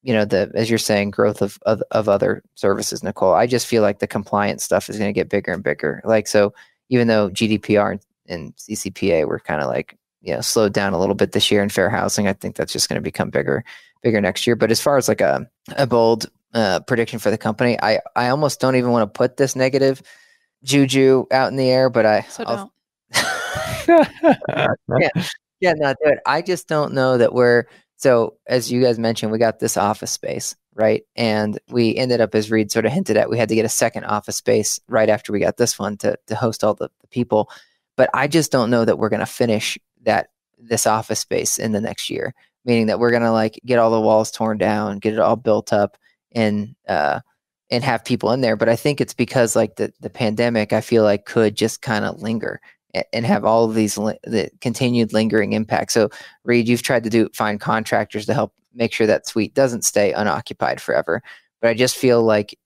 as you're saying, growth of other services, Nicole. I just feel like the compliance stuff is going to get bigger and bigger. Like, so even though GDPR and CCPA were kind of like, slowed down a little bit this year in fair housing, I think that's just going to become bigger next year. But as far as like a bold prediction for the company, I almost don't even want to put this negative juju out in the air, but don't. Not do it. I just don't know that so as you guys mentioned, we got this office space, right? And we ended up, as Reid sort of hinted at, we had to get a second office space right after we got this one to host all the people. But I just don't know that we're going to finish this office space in the next year, meaning that we're going to like get all the walls torn down, get it all built up and have people in there. But I think it's because like the pandemic, I feel like could just kind of linger and have all of these the continued lingering impact. So Reid, you've tried to find contractors to help make sure that suite doesn't stay unoccupied forever. But I just feel like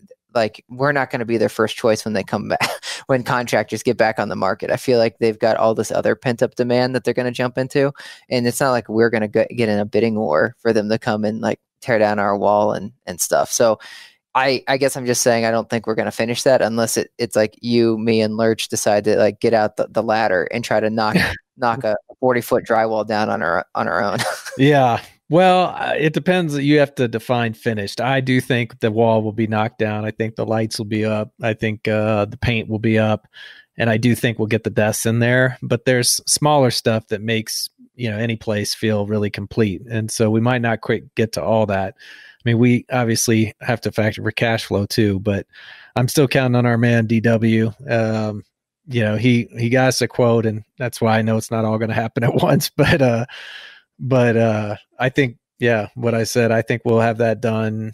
we're not going to be their first choice when they come back, when contractors get back on the market. I feel like they've got all this other pent up demand that they're going to jump into. And it's not like we're going to get in a bidding war for them to come and like tear down our wall and stuff. So I guess I'm just saying, I don't think we're going to finish that unless it's like you, me, and Lurch decide to like get out the ladder and try to knock a 40-foot drywall down on our own. Yeah. Well, it depends. You have to define finished. I do think the wall will be knocked down. I think the lights will be up. I think the paint will be up. And I do think we'll get the desks in there. But there's smaller stuff that makes any place feel really complete. And so we might not quite get to all that. I mean, we obviously have to factor for cash flow too, but I'm still counting on our man DW. He got us a quote, and that's why I know it's not all going to happen at once. But I think, what I said, I think we'll have that done.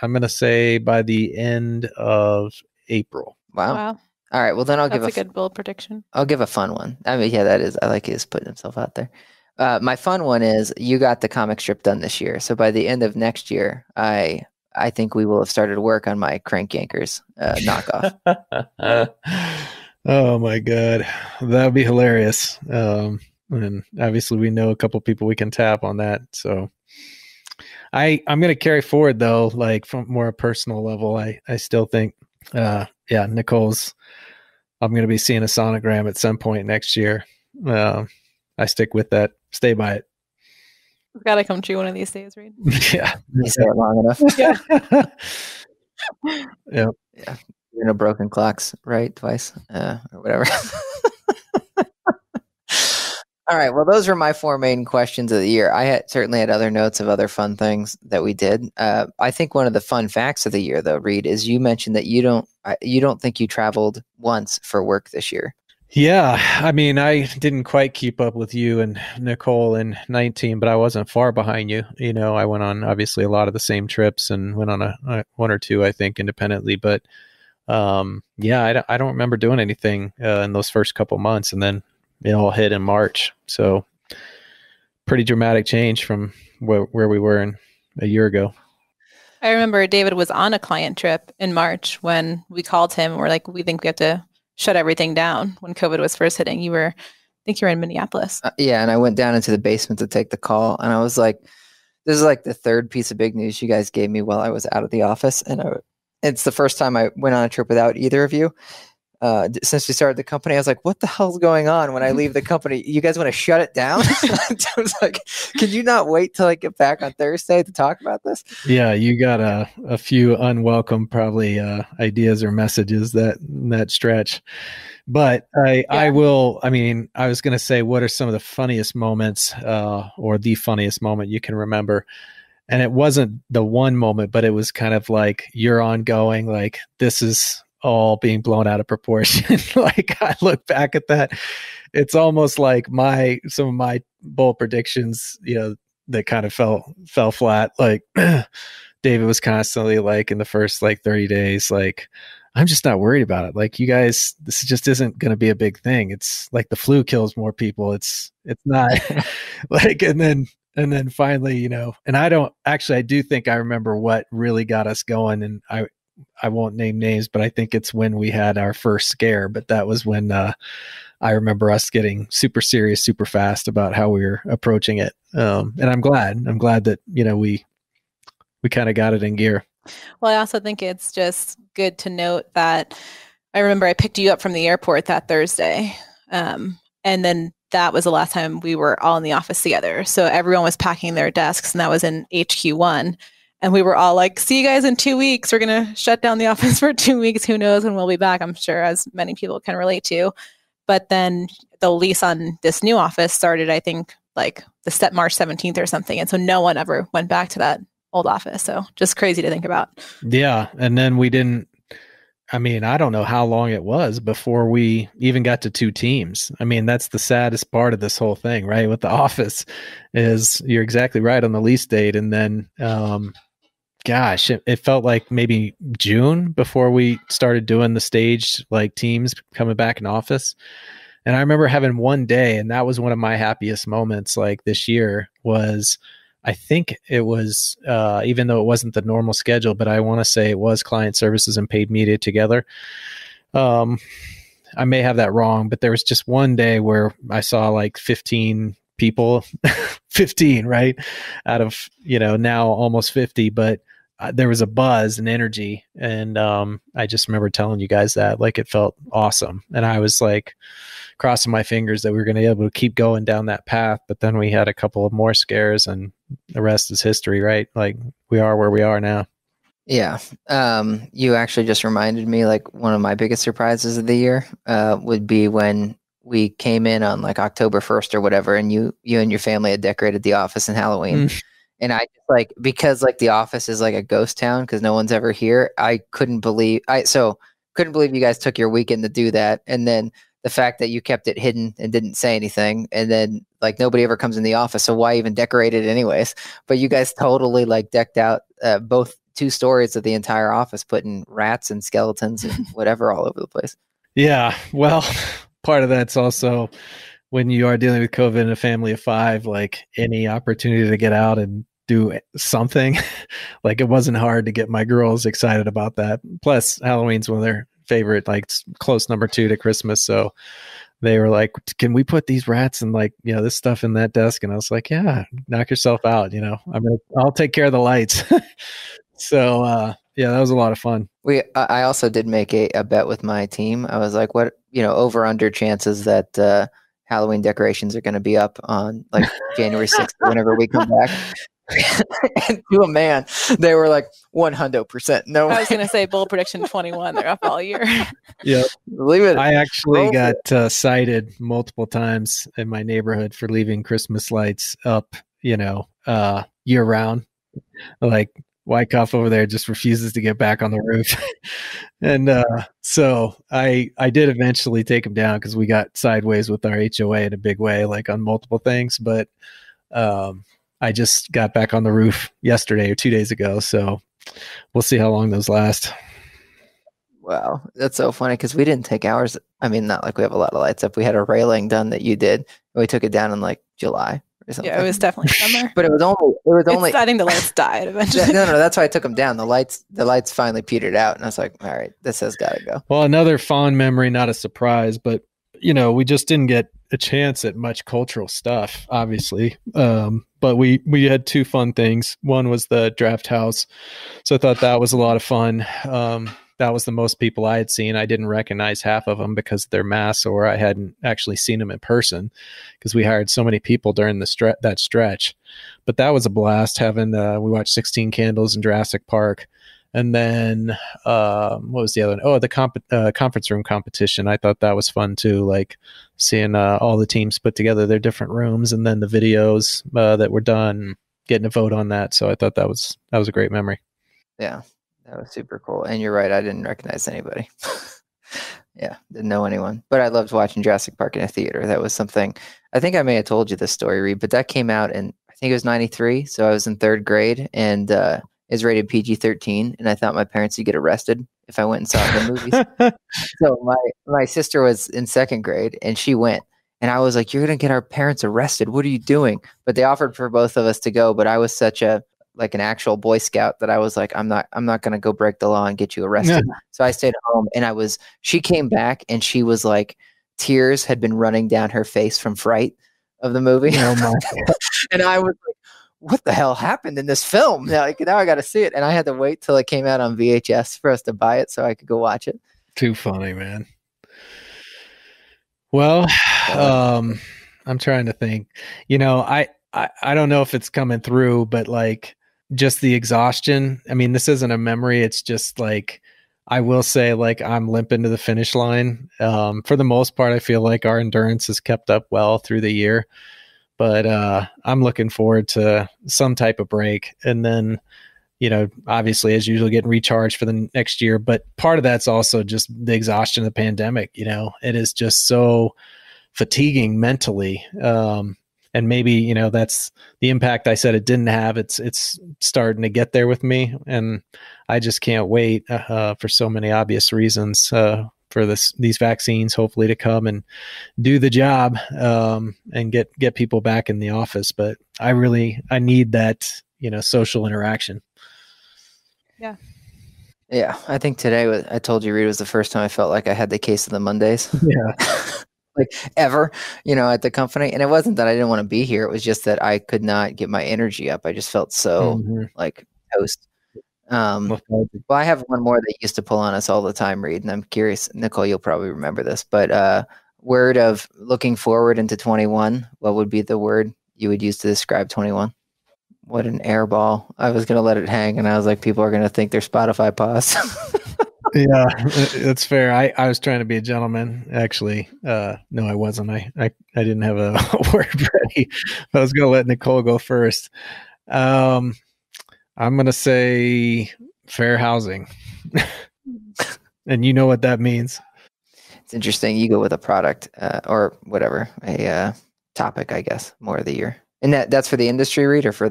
I'm going to say by the end of April. Wow. All right. Well, then I'll give a good bold prediction. I'll give a fun one. I mean, that is. I like his putting himself out there. My fun one is you got the comic strip done this year. So by the end of next year, I think we will have started work on my Crank Yankers knockoff. Oh my God. That would be hilarious. And obviously we know a couple people we can tap on that. So I'm going to carry forward though, like from more a personal level. I still think, Nicole's, I'm going to be seeing a sonogram at some point next year. I stick with that. Stay by it. It's got to come true one of these days, Reid. Yeah. You say it long enough. Yeah. Broken clocks, right? Twice or whatever. All right. Well, those were my four main questions of the year. I certainly had other notes of other fun things that we did. I think one of the fun facts of the year, though, Reid, is you mentioned that you don't think you traveled once for work this year. Yeah, I mean, I didn't quite keep up with you and Nicole in 19, but I wasn't far behind you. You know, I went on obviously a lot of the same trips and went on a one or two, I think, independently. But yeah, I don't remember doing anything in those first couple months, and then it all hit in March. So pretty dramatic change from where we were a year ago. I remember David was on a client trip in March when we called him and we're like, we think we have to shut everything down when COVID was first hitting. I think you were in Minneapolis. Yeah. And I went down into the basement to take the call, and I was like, this is like the third piece of big news you guys gave me while I was out of the office. And it's the first time I went on a trip without either of you. Since we started the company, I was like, what the hell's going on when I leave the company? You guys want to shut it down? I was like, could you not wait till I get back on Thursday to talk about this? Yeah, you got a few unwelcome probably ideas or messages that stretch. But I was going to say, what are some of the funniest moments or the funniest moment you can remember? And it wasn't the one moment, but it was kind of like you're ongoing, like this is all being blown out of proportion. Like I look back at that, it's almost like some of my bold predictions, you know, that kind of fell flat. Like David was constantly like in the first like 30 days, like, I'm just not worried about it. Like you guys, this just isn't going to be a big thing. It's like the flu kills more people. It's not like, and then finally, you know, and I do think I remember what really got us going. And I won't name names, but I think it's when we had our first scare. But that was when I remember us getting super serious, super fast about how we were approaching it. And I'm glad that, you know, we kind of got it in gear. Well, I also think it's just good to note that I remember I picked you up from the airport that Thursday. And then that was the last time we were all in the office together. So everyone was packing their desks, and that was in HQ1. And we were all like, see you guys in 2 weeks. We're going to shut down the office for 2 weeks. Who knows when we'll be back, I'm sure, as many people can relate to. But then the lease on this new office started, I think, like March 17th or something. And so no one ever went back to that old office. So just crazy to think about. Yeah. And then I don't know how long it was before we even got to 2 teams. I mean, that's the saddest part of this whole thing, right? With the office is you're exactly right on the lease date. And then, gosh, it felt like maybe June before we started doing the staged like teams coming back in office. And I remember having one day, and that was one of my happiest moments like this year was, I think it was, even though it wasn't the normal schedule, but I want to say it was client services and paid media together. I may have that wrong, but there was just one day where I saw like 15 people, 15, right? Out of, you know, now almost 50, but there was a buzz and energy. And I just remember telling you guys that, like, it felt awesome. And I was like crossing my fingers that we were going to be able to keep going down that path. But then we had a couple of more scares, and the rest is history, right? Like, we are where we are now. Yeah. You actually just reminded me, like, one of my biggest surprises of the year would be when we came in on like October 1st or whatever, and you and your family had decorated the office in Halloween. And I just like, because like the office is like a ghost town because no one's ever here. I couldn't believe you guys took your weekend to do that. And then the fact that you kept it hidden and didn't say anything, and then like nobody ever comes in the office. So why even decorate it anyways? But you guys totally like decked out both 2 stories of the entire office, putting rats and skeletons and whatever all over the place. Yeah. Well, part of that's also when you are dealing with COVID in a family of 5, like any opportunity to get out and do something, like it wasn't hard to get my girls excited about that. Plus Halloween's one of their favorite, like close number 2 to Christmas. So they were like, can we put these rats and like, you know, this stuff in that desk? And I was like, yeah, knock yourself out. You know, I'll take care of the lights. So, yeah, that was a lot of fun. I also did make a bet with my team. I was like, what, you know, over under chances that Halloween decorations are going to be up on like January 6th, whenever we come back. And to a man, they were like 100%. No, I was going to say bull prediction 21. They're up all year. Yeah. Leave it. I actually got cited multiple times in my neighborhood for leaving Christmas lights up, year round. Like Wyckoff over there just refuses to get back on the roof. And so I did eventually take him down because we got sideways with our HOA in a big way, like on multiple things. But I just got back on the roof yesterday or 2 days ago. So we'll see how long those last. Wow, that's so funny because we didn't take ours. I mean, not like we have a lot of lights up. We had a railing done that you did. And we took it down in like July or something. Yeah, it was definitely summer. But it was only. I think the lights died eventually. No, that's why I took them down. The lights finally petered out, and I was like, all right, this has got to go. Well, another fond memory, not a surprise, but we just didn't get a chance at much cultural stuff, obviously. But we had two fun things. One was the draft house. So I thought that was a lot of fun. That was the most people I had seen. I didn't recognize half of them because of their masks, or I hadn't actually seen them in person because we hired so many people during that stretch. But that was a blast having, we watched 16 Candles in Jurassic Park. And then what was the other one? Oh, the conference room competition. I thought that was fun too, like seeing all the teams put together their different rooms, and then the videos that were done, getting a vote on that. So I thought that was a great memory. Yeah, that was super cool. And you're right, I didn't recognize anybody. Yeah, didn't know anyone. But I loved watching Jurassic Park in a theater. That was something, I think I may have told you this story, Reid, but that came out in, I think it was 93. So I was in third grade, and is rated PG-13, and I thought my parents would get arrested if I went and saw the movies. So my sister was in second grade, and she went, and I was like, "You're gonna get our parents arrested. What are you doing?" But they offered for both of us to go, but I was such an actual Boy Scout that I was like, I'm not gonna go break the law and get you arrested. Yeah. So I stayed at home, and she came back, and she was like, tears had been running down her face from fright of the movie. Oh my God. And I was like, what the hell happened in this film? Now I got to see it. And I had to wait till it came out on VHS for us to buy it so I could go watch it. Too funny, man. Well, I'm trying to think, I don't know if it's coming through, but like just the exhaustion. I mean, this isn't a memory. It's just like, I will say, like, I'm limping to the finish line. For the most part, I feel like our endurance has kept up well through the year. But I'm looking forward to some type of break. And then, obviously, as usual, getting recharged for the next year. But part of that's also just the exhaustion of the pandemic. It is just so fatiguing mentally. And maybe, that's the impact I said it didn't have. It's starting to get there with me. And I just can't wait for so many obvious reasons for these vaccines hopefully to come and do the job and get people back in the office. But I need that, social interaction. Yeah. Yeah. I think today I told you, Reid, was the first time I felt like I had the case of the Mondays. Yeah. Like ever, at the company. And it wasn't that I didn't want to be here. It was just that I could not get my energy up. I just felt so like toast. Well, I have one more that used to pull on us all the time, Reid, and I'm curious, Nicole, you'll probably remember this, but word of looking forward into 21, what would be the word you would use to describe 21? What an airball. I was going to let it hang, and I was like, people are going to think they're Spotify paused. Yeah, that's fair. I was trying to be a gentleman, actually. No, I wasn't. I didn't have a word ready. I was going to let Nicole go first. I'm going to say fair housing. And you know what that means. It's interesting. You go with a product or whatever, a topic, I guess, more of the year. And that's for the industry, Reid, or for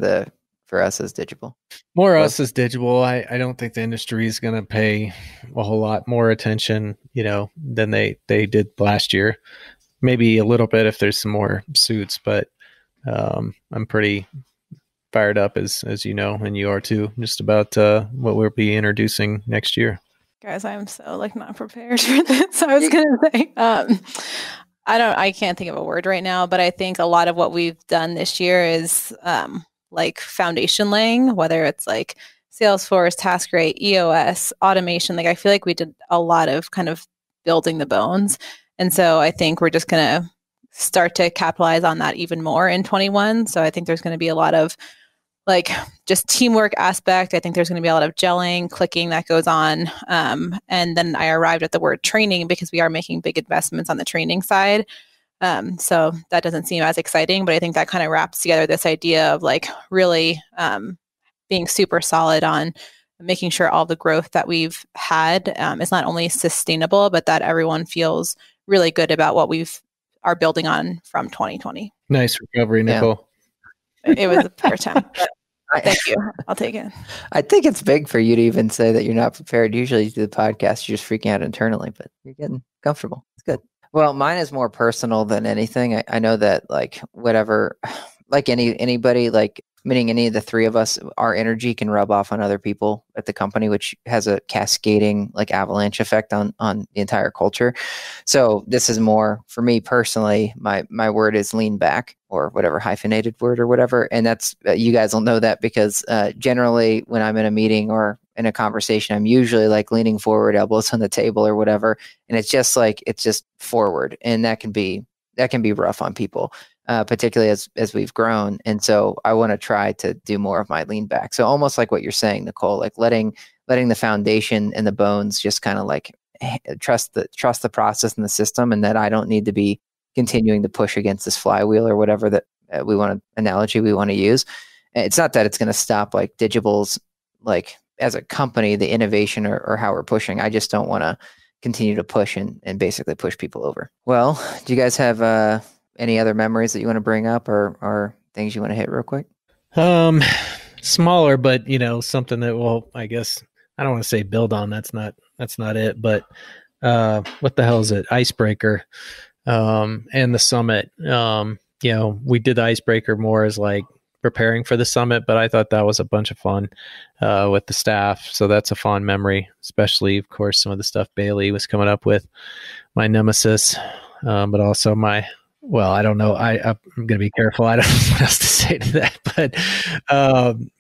us as Digible? More us as Digible. I don't think the industry is going to pay a whole lot more attention, than they did last year. Maybe a little bit if there's some more suits, but I'm pretty fired up as you know, and you are too, just about what we'll be introducing next year. Guys, I'm so not prepared for this. I was gonna say I can't think of a word right now, but I think a lot of what we've done this year is foundation laying, whether it's like Salesforce, TaskRate, EOS, automation. I feel like we did a lot of kind of building the bones. And so I think we're just gonna start to capitalize on that even more in 21. So I think there's going to be a lot of like just teamwork aspect. I think there's going to be a lot of gelling, clicking that goes on. And then I arrived at the word training because we are making big investments on the training side. So that doesn't seem as exciting, but I think that kind of wraps together this idea of like really being super solid on making sure all the growth that we've had is not only sustainable, but that everyone feels really good about what are building on from 2020. Nice recovery, Nicole. Yeah. It was a fair time. Thank you. I'll take it. I think it's big for you to even say that you're not prepared. Usually you do the podcast, you're just freaking out internally, but you're getting comfortable. It's good. Well, mine is more personal than anything. I know that like whatever, like anybody, like meaning any of the three of us, our energy can rub off on other people at the company, which has a cascading like avalanche effect on the entire culture. So this is more for me personally. My word is lean back, or whatever hyphenated word or whatever. And that's you guys will know that because generally when I'm in a meeting or in a conversation, I'm usually like leaning forward, elbows on the table or whatever. And it's just forward. And that can be rough on people, particularly as we've grown. And so I want to try to do more of my lean back. So almost like what you're saying, Nicole, like letting the foundation and the bones just kind of like trust the process and the system, and that I don't need to be continuing to push against this flywheel or whatever that analogy we want to use. It's not that it's going to stop like Digible's like as a company, the innovation or how we're pushing. I just don't want to continue to push and basically push people over. Well, do you guys have any other memories that you want to bring up or things you want to hit real quick? Smaller, but something that will, I guess, I don't want to say build on. That's not it. But what the hell is it? Icebreaker, and the summit. We did the icebreaker more as like preparing for the summit, but I thought that was a bunch of fun with the staff. So that's a fond memory, especially, of course, some of the stuff Bailey was coming up with, my nemesis, but also I don't know. I'm going to be careful. I don't know what else to say to that, but,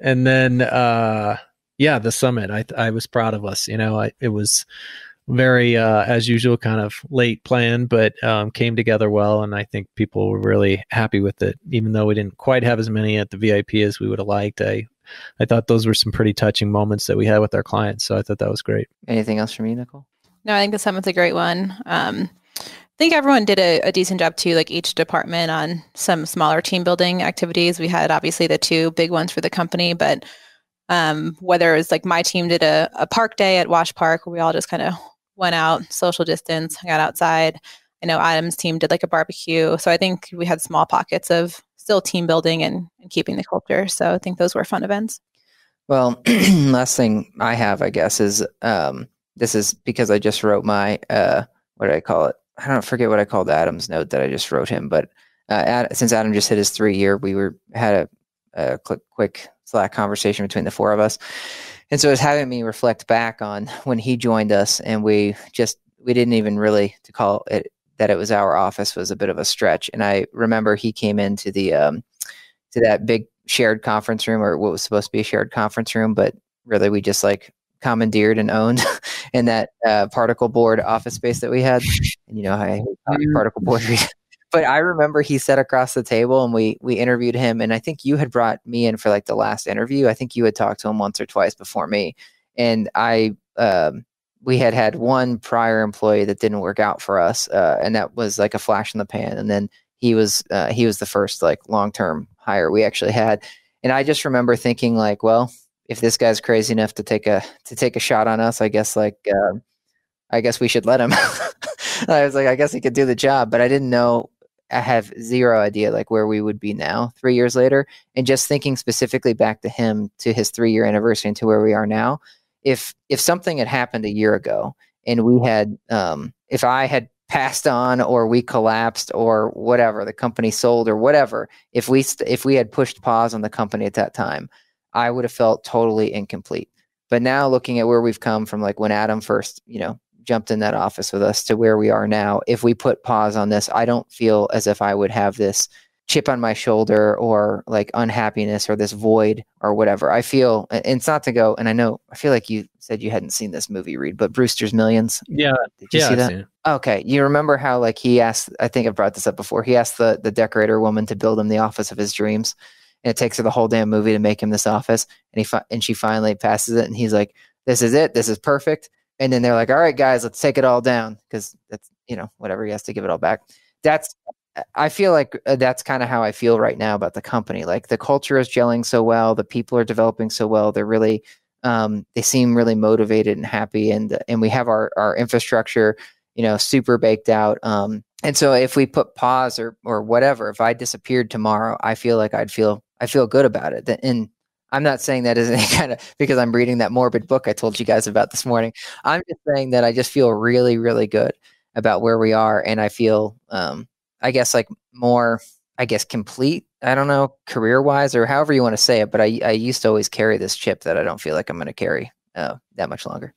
and then, the summit, I was proud of us. It was very, as usual, kind of late planned, but came together well. And I think people were really happy with it, even though we didn't quite have as many at the VIP as we would have liked. I thought those were some pretty touching moments that we had with our clients. So I thought that was great. Anything else from you, Nicole? No, I think the summit's a great one. I think everyone did a decent job too, like each department on some smaller team building activities. We had obviously the two big ones for the company, but whether it was like my team did a park day at Wash Park where we all just kind of went out, social distance, got outside. I know Adam's team did like a barbecue. So I think we had small pockets of still team building and keeping the culture. So I think those were fun events. Well, last thing I have, I guess, is this is because I just wrote my, what did I call it? I don't forget what I called Adam's note that I just wrote him. But since Adam just hit his 3-year, we had a quick Slack conversation between the four of us. And so it's having me reflect back on when he joined us, and we didn't even really, to call it that it was our office was a bit of a stretch. And I remember he came into the to that big shared conference room, or what was supposed to be a shared conference room, but really we just like commandeered and owned in that particle board office space that we had. And I hate particle board. But I remember he sat across the table and we interviewed him. And I think you had brought me in for like the last interview. I think you had talked to him once or twice before me. And we had one prior employee that didn't work out for us. And that was like a flash in the pan. And then he was the first like long-term hire we actually had. And I just remember thinking like, well, if this guy's crazy enough to take a shot on us, I guess we should let him. I was like, I guess he could do the job, but I didn't know. I have zero idea like where we would be now 3 years later. And just thinking specifically back to him, to his 3-year anniversary and to where we are now, if something had happened a year ago and we had, if I had passed on or we collapsed or whatever, the company sold or whatever, if we had pushed pause on the company at that time, I would have felt totally incomplete. But now looking at where we've come from, like when Adam first, jumped in that office with us to where we are now, if we put pause on this, I don't feel as if I would have this chip on my shoulder or like unhappiness or this void or whatever. I feel, and it's not to go, and I feel like you said you hadn't seen this movie, Reid, but Brewster's Millions. Yeah. Did you see that? Okay. You remember how like he asked, I think I've brought this up before, he asked the decorator woman to build him the office of his dreams. And it takes her the whole damn movie to make him this office. And she finally passes it. And he's like, this is it. This is perfect. And then they're like, all right, guys, let's take it all down. Cause that's, whatever, he has to give it all back. I feel like that's kind of how I feel right now about the company. Like the culture is gelling so well. The people are developing so well. They're really, they seem really motivated and happy. And we have our infrastructure, super baked out. And so if we put pause or whatever, if I disappeared tomorrow, I feel like I feel good about it. And I'm not saying that as any kind of, because I'm reading that morbid book I told you guys about this morning. I'm just saying that I just feel really, really good about where we are. And I feel, I guess like more, complete, I don't know, career wise or however you want to say it. But I used to always carry this chip that I don't feel like I'm going to carry that much longer.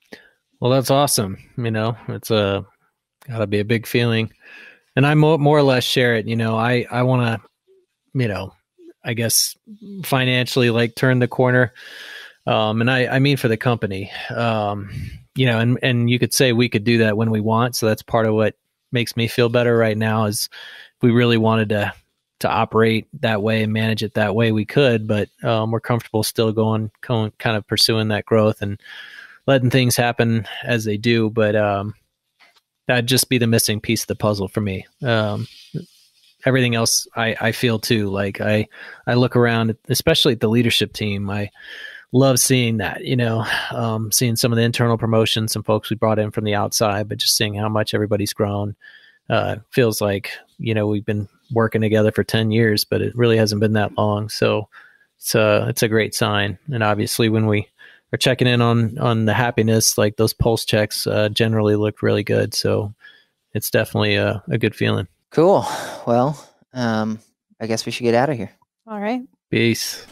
Well, that's awesome. It's gotta be a big feeling. And I more or less share it. I want to, I guess financially like turn the corner. And I mean for the company, and you could say we could do that when we want. So that's part of what makes me feel better right now is if we really wanted to operate that way and manage it that way, we could, but we're comfortable still going kind of pursuing that growth and letting things happen as they do. But that'd just be the missing piece of the puzzle for me. Everything else I feel too. Like I look around, especially at the leadership team. I love seeing that, seeing some of the internal promotions, some folks we brought in from the outside, but just seeing how much everybody's grown. Feels like, we've been working together for 10 years, but it really hasn't been that long. So it's a great sign. And obviously when we are checking in on the happiness, like those pulse checks generally look really good. So it's definitely a good feeling. Cool. Well, I guess we should get out of here. All right. Peace.